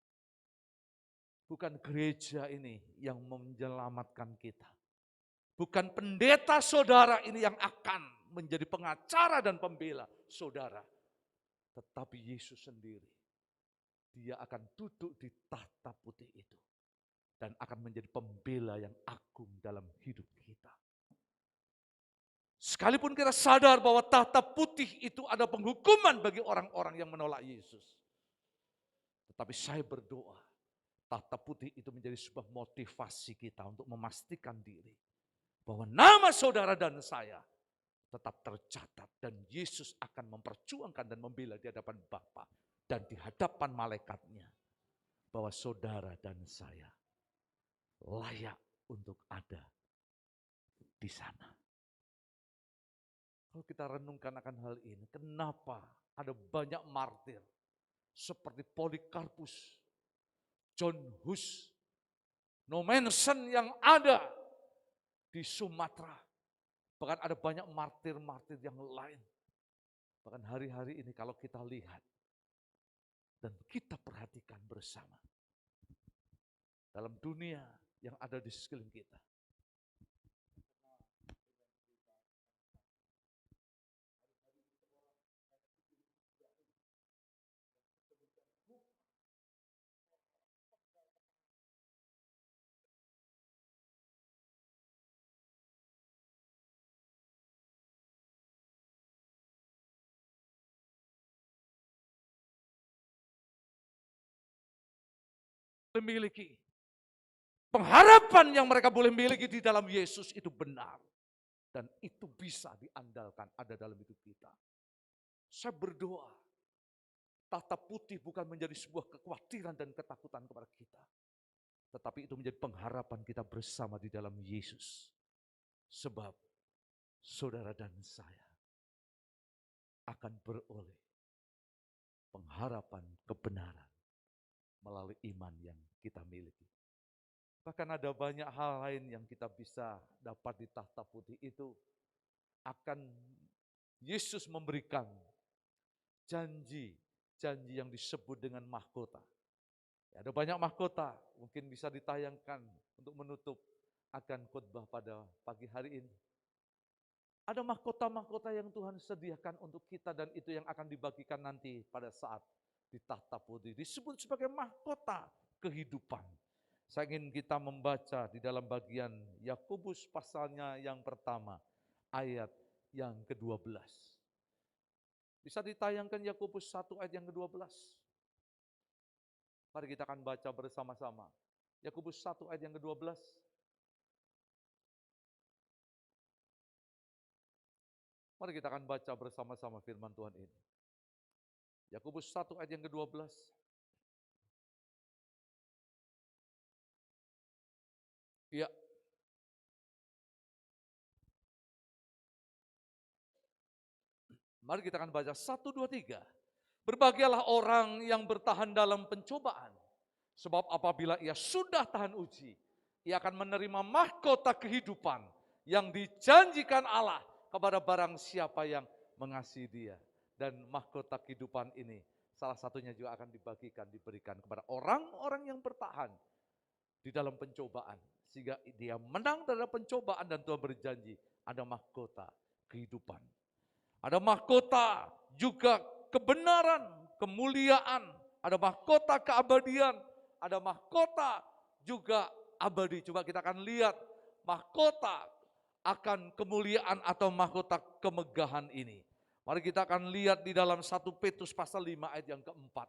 Bukan gereja ini yang menyelamatkan kita. Bukan pendeta saudara ini yang akan menjadi pengacara dan pembela saudara. Tetapi Yesus sendiri. Dia akan duduk di tahta putih itu. Dan akan menjadi pembela yang agung dalam hidup kita. Sekalipun kita sadar bahwa tahta putih itu ada penghukuman bagi orang-orang yang menolak Yesus. Tetapi saya berdoa. Tahta putih itu menjadi sebuah motivasi kita untuk memastikan diri. Bahwa nama saudara dan saya tetap tercatat. Dan Yesus akan memperjuangkan dan membela di hadapan Bapa dan di hadapan malaikatnya. Bahwa saudara dan saya layak untuk ada di sana. Kalau kita renungkan akan hal ini, kenapa ada banyak martir seperti Polikarpus, John Hus, Nommensen yang ada di Sumatera. Bahkan ada banyak martir-martir yang lain. Bahkan hari-hari ini kalau kita lihat dan kita perhatikan bersama. Dalam dunia yang ada di sekeliling kita. Memiliki pengharapan yang mereka boleh miliki di dalam Yesus itu benar. Dan itu bisa diandalkan ada dalam hidup kita. Saya berdoa, tahta putih bukan menjadi sebuah kekhawatiran dan ketakutan kepada kita. Tetapi itu menjadi pengharapan kita bersama di dalam Yesus. Sebab saudara dan saya akan beroleh pengharapan kebenaran melalui iman yang kita miliki. Bahkan ada banyak hal lain yang kita bisa dapat di tahta putih itu. Akan Yesus memberikan janji yang disebut dengan mahkota. Ya, ada banyak mahkota, mungkin bisa ditayangkan untuk menutup akan khotbah pada pagi hari ini. Ada mahkota-mahkota yang Tuhan sediakan untuk kita dan itu yang akan dibagikan nanti pada saat di tahta putih. Disebut sebagai mahkota kehidupan. Saya ingin kita membaca di dalam bagian Yakobus pasalnya yang pertama, ayat yang ke-12. Bisa ditayangkan Yakobus 1 ayat yang ke-12. Mari kita akan baca bersama-sama. Yakobus 1 ayat yang ke-12. Mari kita akan baca bersama-sama firman Tuhan ini. Yakobus 1 ayat yang ke-12. Ya, Mari kita akan baca 1, 2, 3. Berbahagialah orang yang bertahan dalam pencobaan. Sebab apabila ia sudah tahan uji, ia akan menerima mahkota kehidupan yang dijanjikan Allah kepada barang siapa yang mengasihi Dia. Dan mahkota kehidupan ini salah satunya juga akan diberikan kepada orang-orang yang bertahan di dalam pencobaan. Sehingga dia menang dalam pencobaan dan Tuhan berjanji ada mahkota kehidupan. Ada mahkota juga kebenaran, kemuliaan, ada mahkota keabadian, ada mahkota juga abadi. Coba kita akan lihat mahkota akan kemuliaan atau mahkota kemegahan ini. Mari kita akan lihat di dalam 1 Petrus pasal 5 ayat yang keempat.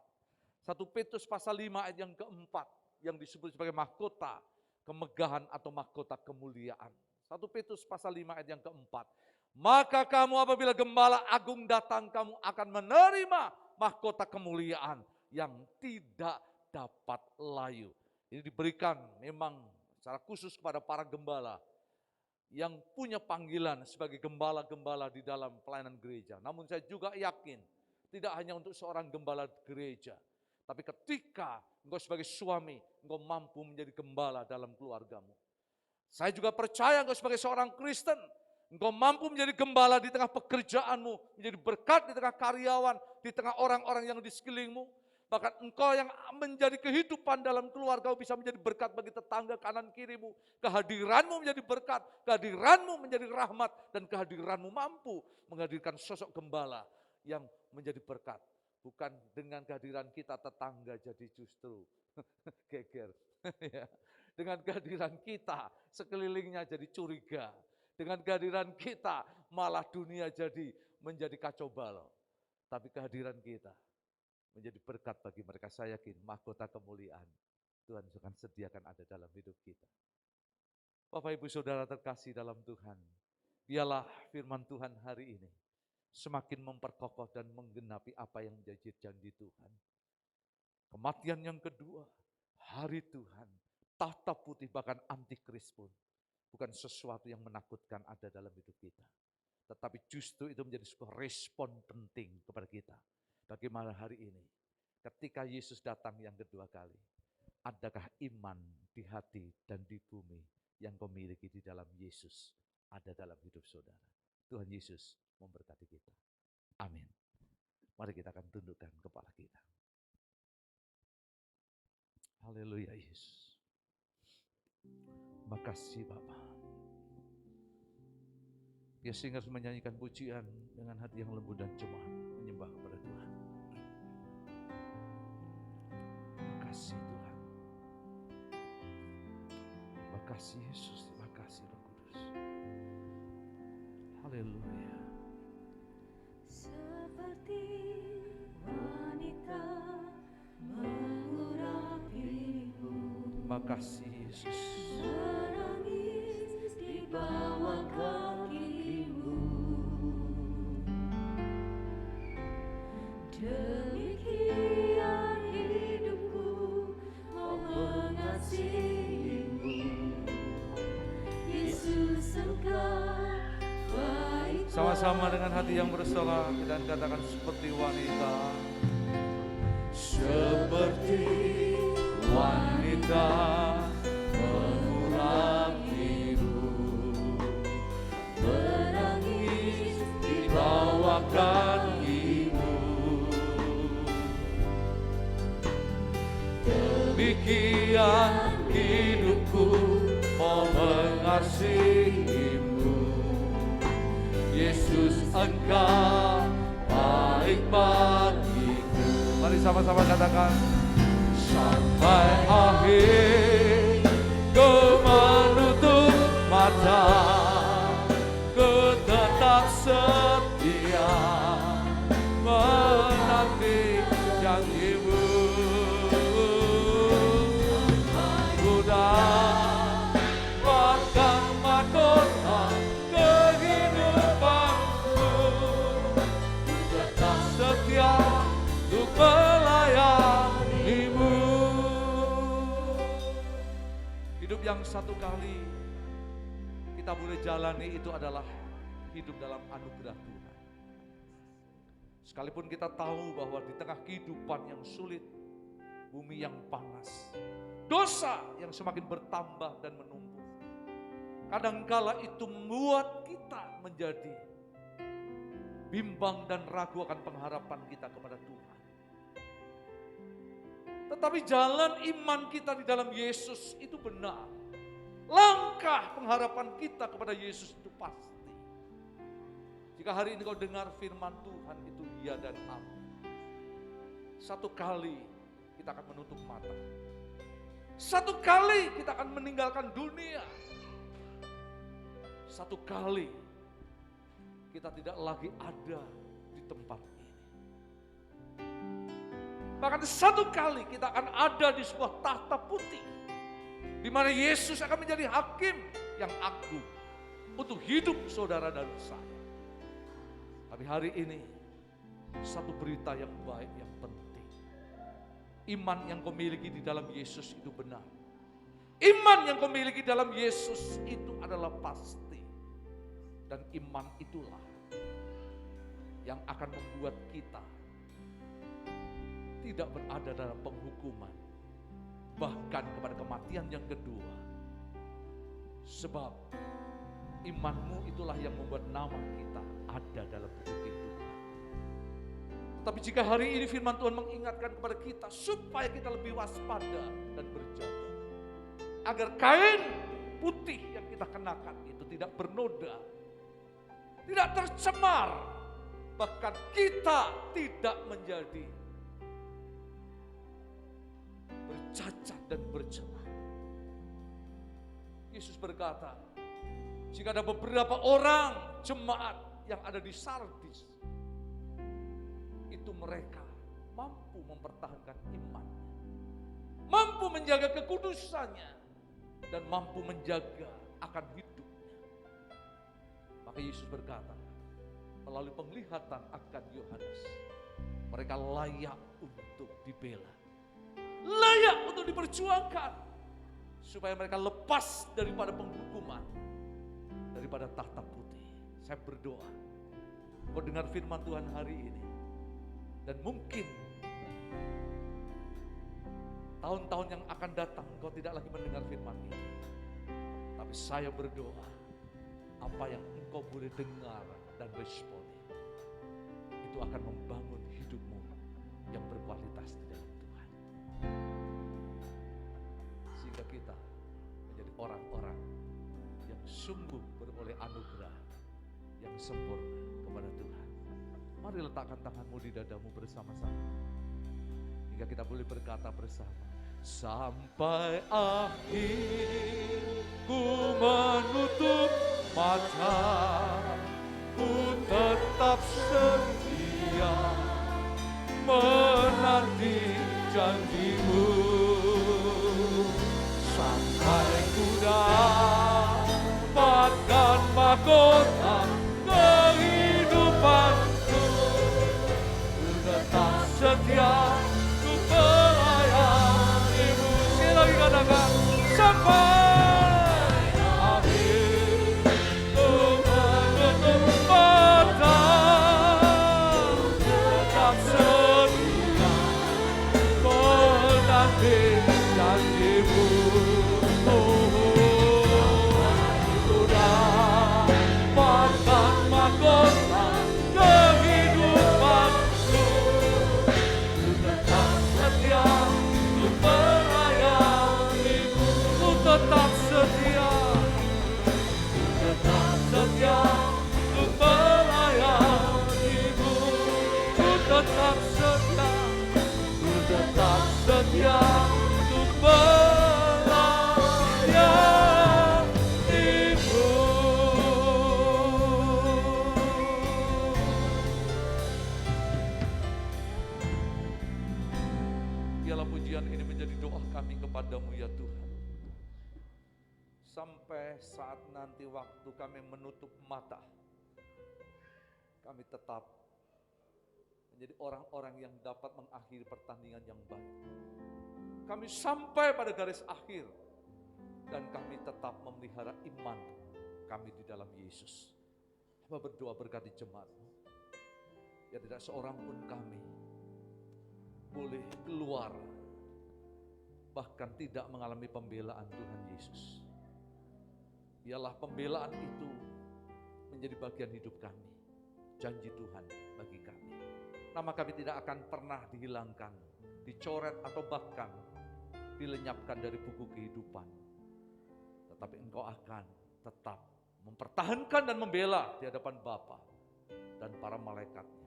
1 Petrus pasal 5 ayat yang keempat yang disebut sebagai mahkota kemegahan atau mahkota kemuliaan. 1 Petrus pasal 5 ayat yang keempat. Maka kamu apabila gembala agung datang, kamu akan menerima mahkota kemuliaan yang tidak dapat layu. Ini diberikan memang secara khusus kepada para gembala yang punya panggilan sebagai gembala-gembala di dalam pelayanan gereja. Namun saya juga yakin tidak hanya untuk seorang gembala gereja, tapi ketika engkau sebagai suami, engkau mampu menjadi gembala dalam keluargamu. Saya juga percaya engkau sebagai seorang Kristen, engkau mampu menjadi gembala di tengah pekerjaanmu, menjadi berkat di tengah karyawan, di tengah orang-orang yang di sekelilingmu. Bahkan engkau yang menjadi kehidupan dalam keluarga bisa menjadi berkat bagi tetangga kanan kirimu. Kehadiranmu menjadi berkat, kehadiranmu menjadi rahmat, dan kehadiranmu mampu menghadirkan sosok gembala yang menjadi berkat. Bukan dengan kehadiran kita tetangga jadi justru geger. Dengan kehadiran kita sekelilingnya jadi curiga. Dengan kehadiran kita malah dunia jadi menjadi kacau balau. Tapi kehadiran kita menjadi berkat bagi mereka. Saya yakin mahkota kemuliaan Tuhan akan sediakan ada dalam hidup kita. Bapak Ibu Saudara terkasih dalam Tuhan, biarlah firman Tuhan hari ini semakin memperkokoh dan menggenapi apa yang menjadi janji Tuhan. Kematian yang kedua, hari Tuhan, tahta putih bahkan antikris pun bukan sesuatu yang menakutkan ada dalam hidup kita. Tetapi justru itu menjadi sebuah respon penting kepada kita. Bagaimana hari ini, ketika Yesus datang yang kedua kali, adakah iman di hati dan di bumi yang kau miliki di dalam Yesus ada dalam hidup saudara? Tuhan Yesus memberkati kita. Amin. Mari kita akan tundukkan kepala kita. Haleluya Yesus. Makasih Bapa. Ya sehingga menyanyikan pujian dengan hati yang lembut dan cuma menyembah kepada Tuhan. Makasih Tuhan. Makasih Yesus, makasih Roh Kudus. Haleluya. Seperti wanita mengurapimu, Makasih Yesus. menangis di bawah kakimu. Demikian hidupku mau mengasihimu. Yesus engkau baik. Sama-sama dengan hati yang bersolah dan katakan seperti wanita. Seperti wanita mengurapimu, menangis di bawah kakimu. Demikian hidupku mau mengasihimu. Yesus engkau baik bagiku. Mari sama-sama katakan. Sampai akhir ku menutup mata, ku tetap setia menanti janjimu. Ku dapatkan mahkota kehidupanku, ku tetap setia untuk melayanimu. Hidup yang satu kali kita boleh jalani itu adalah hidup dalam anugerah Tuhan. Sekalipun kita tahu bahwa di tengah kehidupan yang sulit, bumi yang panas, dosa yang semakin bertambah dan menumpuk, kadangkala itu membuat kita menjadi bimbang dan ragu akan pengharapan kita kepada Tuhan. Tetapi jalan iman kita di dalam Yesus itu benar. Langkah pengharapan kita kepada Yesus itu pasti. Jika hari ini kau dengar firman Tuhan itu ya dan amin. Satu kali kita akan menutup mata. Satu kali kita akan meninggalkan dunia. Satu kali kita tidak lagi ada di tempat ini. Bahkan satu kali kita akan ada di sebuah tahta putih, di mana Yesus akan menjadi hakim yang agung untuk hidup saudara dan saya. Tapi hari ini satu berita yang baik yang penting. Iman yang kau miliki di dalam Yesus itu benar. Iman yang kau miliki dalam Yesus itu adalah pasti. Dan iman itulah yang akan membuat kita tidak berada dalam penghukuman, bahkan kepada kematian yang kedua. Sebab imanmu itulah yang membuat nama kita ada dalam buku kehidupan. Tapi jika hari ini firman Tuhan mengingatkan kepada kita supaya kita lebih waspada dan berjaga, agar kain putih yang kita kenakan itu tidak bernoda, tidak tercemar, bahkan kita tidak menjadi bercacat dan bercelah. Yesus berkata, jika ada beberapa orang jemaat yang ada di Sardis, itu mereka mampu mempertahankan imannya, mampu menjaga kekudusannya, dan mampu menjaga akan hidupnya. Maka Yesus berkata, melalui penglihatan akan Yohanes, mereka layak untuk dibela, layak untuk diperjuangkan, supaya mereka lepas daripada penghukuman, daripada tahta putih. Saya berdoa, kau dengar firman Tuhan hari ini, dan mungkin tahun-tahun yang akan datang kau tidak lagi mendengar firman ini. Tapi saya berdoa, apa yang engkau boleh dengar dan responi, itu akan membangun hidupmu yang berkualitas di dalam Tuhan. Sehingga kita menjadi orang-orang yang sungguh beroleh anugerah yang sempurna kepada Tuhan. Mari letakkan tanganmu di dadamu bersama-sama, hingga kita boleh berkata bersama, sampai akhir ku menutup mata, ku tetap setia menanti janjimu, sampai ku dapatkan mahkota kehidupanku, ku tetap setia, ku melayanimu. Sekali lagi katakan, sampai kepadamu ya Tuhan. Sampai saat nanti waktu kami menutup mata, kami tetap menjadi orang-orang yang dapat mengakhiri pertandingan yang baik. Kami sampai pada garis akhir dan kami tetap memelihara iman kami di dalam Yesus. Hamba berdoa berkati jemaat. Biar tidak seorang pun kami boleh keluar, bahkan tidak mengalami pembelaan Tuhan Yesus. Biarlah pembelaan itu menjadi bagian hidup kami, janji Tuhan bagi kami. Nama kami tidak akan pernah dihilangkan, dicoret atau bahkan dilenyapkan dari buku kehidupan. Tetapi Engkau akan tetap mempertahankan dan membela di hadapan Bapa dan para malaikatnya,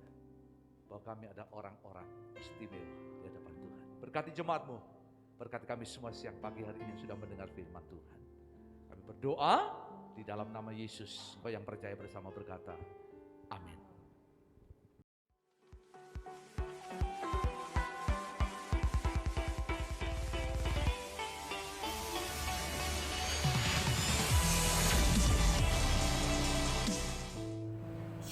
bahwa kami ada orang-orang istimewa di hadapan Tuhan. Berkati jemaat-Mu, berkati kami semua siang pagi hari ini yang sudah mendengar firman Tuhan. Kami berdoa di dalam nama Yesus. Engkau yang percaya bersama berkata, amin.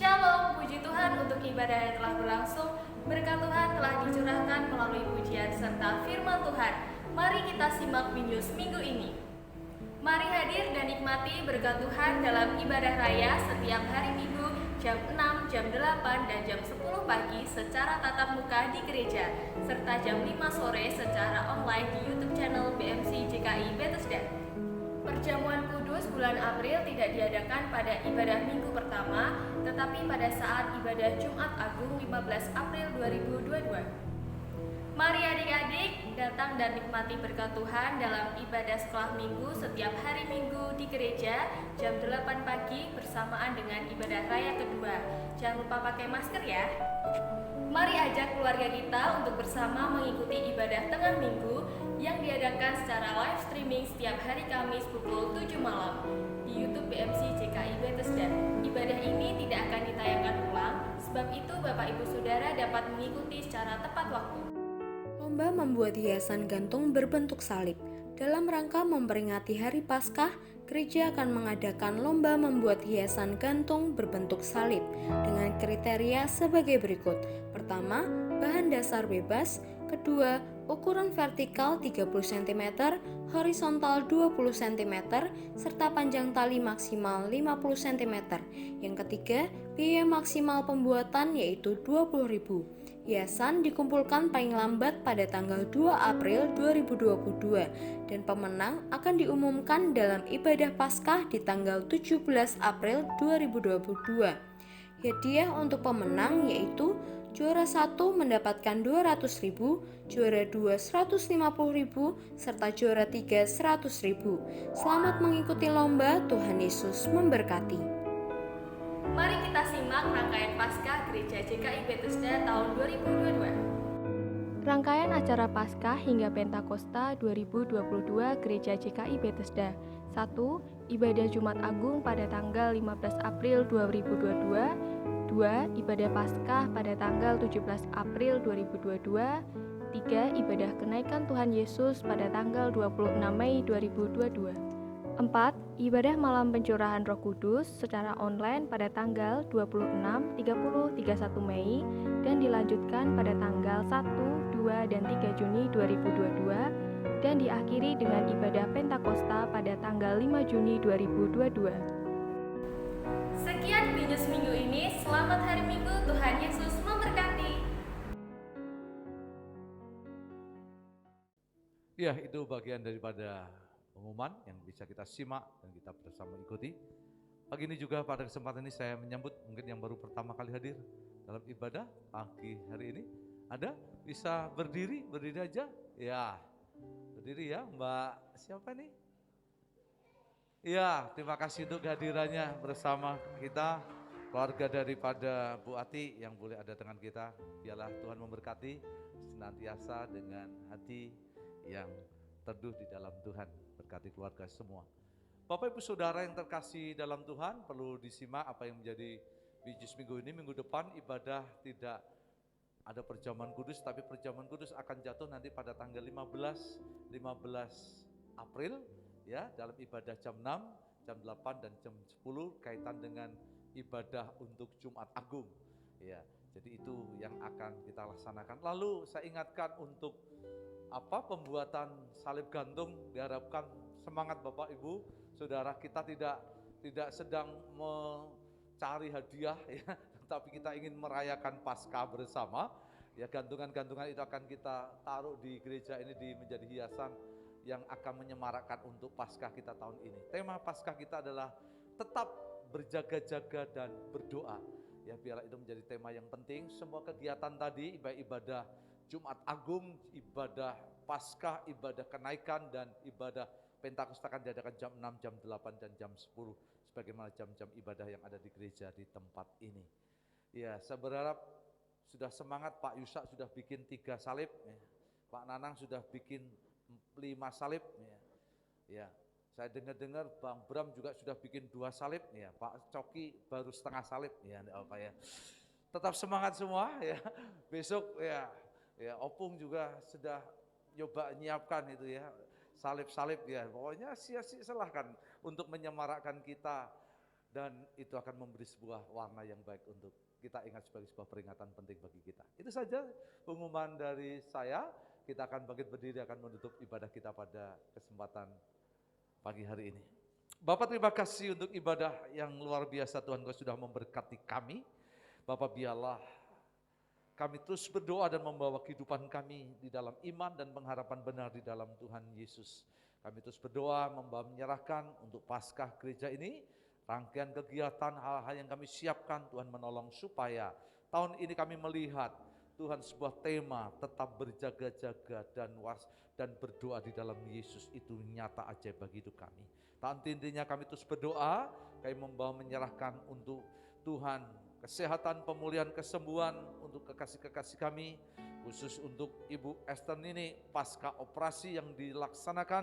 Shalom, puji Tuhan untuk ibadah yang telah berlangsung. Berkat Tuhan telah dicurahkan melalui pujian serta firman Tuhan. Mari kita simak News minggu ini. Mari hadir dan nikmati berkat Tuhan dalam ibadah raya setiap hari Minggu jam 6, jam 8, dan jam 10 pagi secara tatap muka di gereja, serta jam 5 sore secara online di YouTube channel BMC JKI Bethesda. Perjamuan kudus bulan April tidak diadakan pada ibadah minggu pertama, tetapi pada saat ibadah Jumat Agung 15 April 2022. Mari adik-adik datang dan nikmati berkat Tuhan dalam ibadah sekolah minggu setiap hari Minggu di gereja jam 8 pagi bersamaan dengan ibadah raya kedua. Jangan lupa pakai masker ya. Mari ajak keluarga kita untuk bersama mengikuti ibadah tengah minggu yang diadakan secara live streaming setiap hari Kamis pukul 7 malam di YouTube BMC JKI Bethesda. Ibadah ini tidak akan ditayangkan ulang, sebab itu Bapak Ibu Saudara dapat mengikuti secara tepat waktu. Lomba membuat hiasan gantung berbentuk salib. Dalam rangka memperingati Hari Paskah, gereja akan mengadakan lomba membuat hiasan gantung berbentuk salib dengan kriteria sebagai berikut. Pertama, bahan dasar bebas. Kedua, ukuran vertikal 30 cm, horizontal 20 cm, serta panjang tali maksimal 50 cm. Yang ketiga, biaya maksimal pembuatan yaitu 20.000. Hiasan dikumpulkan paling lambat pada tanggal 2 April 2022 dan pemenang akan diumumkan dalam ibadah Paskah di tanggal 17 April 2022. Hadiah untuk pemenang yaitu juara 1 mendapatkan 200.000, juara 2 150.000, serta juara 3 100.000. Selamat mengikuti lomba, Tuhan Yesus memberkati. Mari kita simak rangkaian Paskah Gereja JKI Bethesda tahun 2022. Rangkaian acara Paskah hingga Pentakosta 2022 Gereja JKI Bethesda. 1. Ibadah Jumat Agung pada tanggal 15 April 2022. 2. Ibadah Paskah pada tanggal 17 April 2022. 3. Ibadah Kenaikan Tuhan Yesus pada tanggal 26 Mei 2022. 4. Ibadah Malam Pencurahan Roh Kudus secara online pada tanggal 26, 30, 31 Mei dan dilanjutkan pada tanggal 1, 2, dan 3 Juni 2022 dan diakhiri dengan ibadah Pentakosta pada tanggal 5 Juni 2022. Sekian News minggu ini. Selamat hari Minggu. Tuhan Yesus memberkati. Ya, itu bagian daripada pengumuman yang bisa kita simak dan kita bersama ikuti. Pagi ini juga pada kesempatan ini saya menyambut mungkin yang baru pertama kali hadir dalam ibadah pagi hari ini. Ada? Bisa berdiri aja? Ya, berdiri ya Mbak siapa nih? Ya, terima kasih untuk kehadirannya bersama kita. Keluarga daripada Bu Ati yang boleh ada dengan kita. Biarlah Tuhan memberkati senantiasa dengan hati yang teduh di dalam Tuhan. Berkati keluarga semua. Bapak Ibu Saudara yang terkasih dalam Tuhan, perlu disimak apa yang menjadi Bijis minggu ini. Minggu depan ibadah tidak ada perjamuan kudus, tapi perjamuan kudus akan jatuh nanti pada tanggal 15 April ya, dalam ibadah jam 6, jam 8 dan jam 10 kaitan dengan ibadah untuk Jumat Agung. Ya, jadi itu yang akan kita laksanakan. Lalu saya ingatkan untuk pembuatan salib gantung, diharapkan semangat Bapak Ibu Saudara, kita tidak sedang cari hadiah ya, tapi kita ingin merayakan Paskah bersama. Ya, gantungan-gantungan itu akan kita taruh di gereja ini menjadi hiasan yang akan menyemarakkan untuk Paskah kita tahun ini. Tema Paskah kita adalah tetap berjaga-jaga dan berdoa. Ya, biarlah itu menjadi tema yang penting. Semua kegiatan tadi, ibadah Jumat Agung, ibadah Paskah, ibadah kenaikan, dan ibadah Pentakosta akan diadakan jam 6, jam 8, dan jam 10. Sebagaimana jam-jam ibadah yang ada di gereja di tempat ini. Ya, saya berharap sudah semangat. Pak Yusak sudah bikin 3 salib. Ya. Pak Nanang sudah bikin 5 salib. Ya. Saya dengar-dengar Bang Bram juga sudah bikin 2 salib. Ya. Pak Coki baru setengah salib. Ya, apa ya. Tetap semangat semua. Ya. Besok ya Opung juga sudah coba nyiapkan itu ya. Salib-salib ya. Pokoknya silahkan untuk menyemarakkan kita. Dan itu akan memberi sebuah warna yang baik untuk kita ingat sebagai sebuah peringatan penting bagi kita. Itu saja pengumuman dari saya. Kita akan bangkit berdiri, akan menutup ibadah kita pada kesempatan pagi hari ini. Bapak, terima kasih untuk ibadah yang luar biasa. Tuhan, Kau sudah memberkati kami. Bapak, biarlah kami terus berdoa dan membawa kehidupan kami di dalam iman dan pengharapan benar di dalam Tuhan Yesus. Kami terus berdoa, menyerahkan untuk Paskah gereja ini. Rangkaian kegiatan, hal-hal yang kami siapkan, Tuhan menolong supaya tahun ini kami melihat Tuhan sebuah tema tetap berjaga-jaga dan berdoa di dalam Yesus itu nyata ajaib bagi hidup kami. Tahun intinya kami terus berdoa, kami membawa menyerahkan untuk Tuhan kesehatan, pemulihan, kesembuhan untuk kekasih-kekasih kami, khusus untuk Ibu Esther ini pasca operasi yang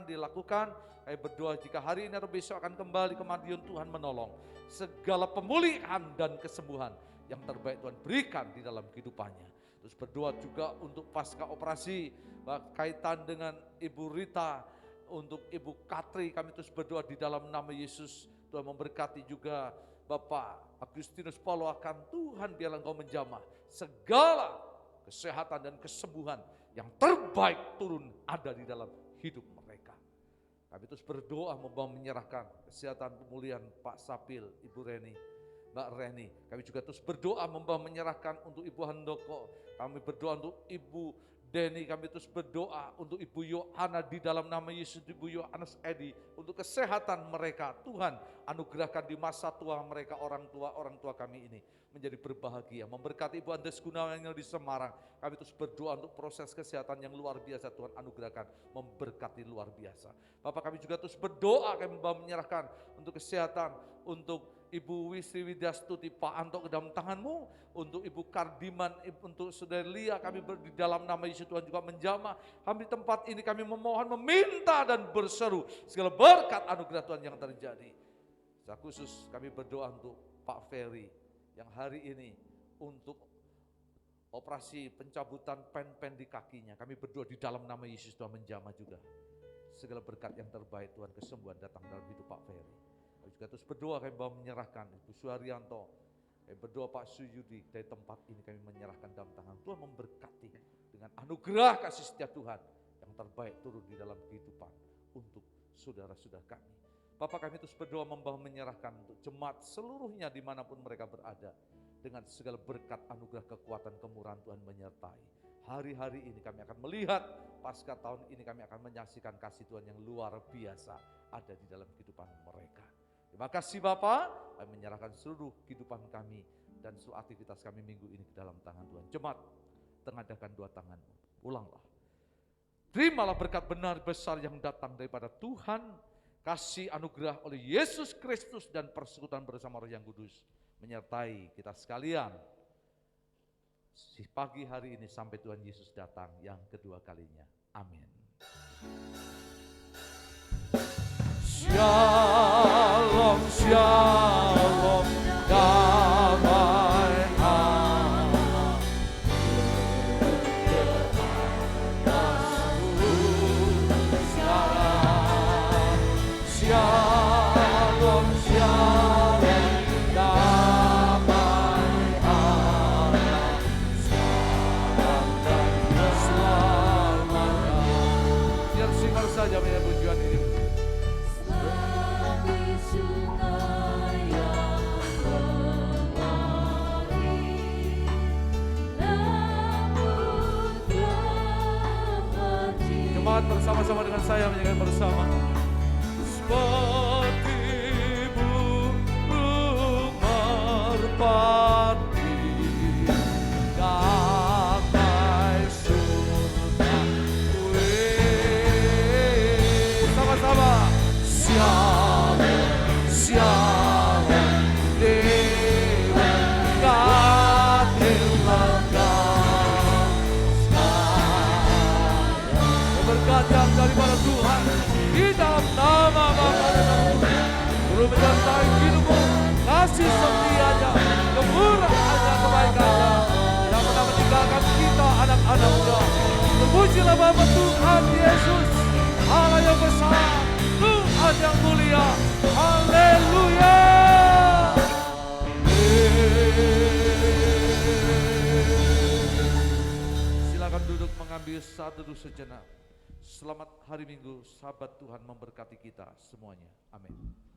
dilakukan. Kami berdoa jika hari ini atau besok akan kembali ke Madiun, Tuhan menolong segala pemulihan dan kesembuhan yang terbaik Tuhan berikan di dalam kehidupannya. Terus berdoa juga untuk pasca operasi kaitan dengan Ibu Rita, untuk Ibu Katri, kami terus berdoa di dalam nama Yesus. Tuhan memberkati juga Bapak Agustinus Paulo, akan Tuhan biarlah Engkau menjamah segala kesehatan dan kesembuhan yang terbaik turun ada di dalam hidup mereka. Kami terus berdoa membawa menyerahkan kesehatan pemulihan Pak Sapil, Ibu Reni, Mbak Reni. Kami juga terus berdoa membawa menyerahkan untuk Ibu Handoko. Kami berdoa untuk Ibu Deni, kami terus berdoa untuk Ibu Yohana di dalam nama Yesus, Ibu Yohanes Edi, untuk kesehatan mereka. Tuhan anugerahkan di masa tua mereka, orang tua kami ini menjadi berbahagia. Memberkati Ibu Andes Gunawan yang di Semarang, kami terus berdoa untuk proses kesehatan yang luar biasa. Tuhan anugerahkan, memberkati luar biasa. Bapak, kami juga terus berdoa, kami menyerahkan untuk kesehatan, untuk Ibu Wisri Widyastuti, Pak Anto ke dalam tangan-Mu, untuk Ibu Kardiman, untuk Saudari Lia, kami di dalam nama Yesus Tuhan juga menjamah. Kami di tempat ini kami memohon, meminta dan berseru segala berkat anugerah Tuhan yang terjadi. Secara khusus kami berdoa untuk Pak Ferry yang hari ini untuk operasi pencabutan pen-pen di kakinya. Kami berdoa di dalam nama Yesus Tuhan menjamah juga. Segala berkat yang terbaik Tuhan, kesembuhan datang dalam hidup Pak Ferry. Kami juga terus berdoa, kami bawa menyerahkan Ibu Suharyanto, kami berdoa Pak Suyudi, dari tempat ini kami menyerahkan dalam tangan Tuhan, memberkati dengan anugerah kasih setia Tuhan yang terbaik turun di dalam kehidupan untuk saudara-saudara kami. Bapak, kami terus berdoa membawa menyerahkan untuk jemaat seluruhnya dimanapun mereka berada, dengan segala berkat anugerah kekuatan kemurahan Tuhan menyertai. Hari-hari ini kami akan melihat, pasca tahun ini kami akan menyaksikan kasih Tuhan yang luar biasa ada di dalam kehidupan mereka. Terima kasih Bapak, kami menyerahkan seluruh kehidupan kami dan seluruh aktivitas kami minggu ini ke dalam tangan Tuhan. Jemaat, tengadahkan 2 tangan-Mu, pulanglah. Terimalah berkat benar besar yang datang daripada Tuhan, kasih anugerah oleh Yesus Kristus dan persekutuan bersama Roh yang Kudus menyertai kita sekalian. Pagi hari ini sampai Tuhan Yesus datang yang kedua kalinya. Amin. Shalom, shalom, damai Allah. Shalom, shalom, damai Allah. Salam dan keselamatan. Biar singkat saja punya tujuan ini. Selalu sungai Tuhan bersama-sama dengan saya menyanyikan bersama. Seperti burung merpati gapai surga. Sama-sama. Shalom Dewa katilakan berkat yang daripada Tuhan di dalam nama Bapa dan Anak turun menyertai hidupmu, kasih setianya, kemurahannya, kebaikannya yang pernah meninggalkan kita anak-anaknya. Terpujilah Bapa Tuhan Yesus, Allah yang besar, Tuhan yang mulia. Haleluya. Silakan duduk mengambil satu duduk sejenak. Selamat hari Minggu, sahabat Tuhan memberkati kita semuanya. Amin.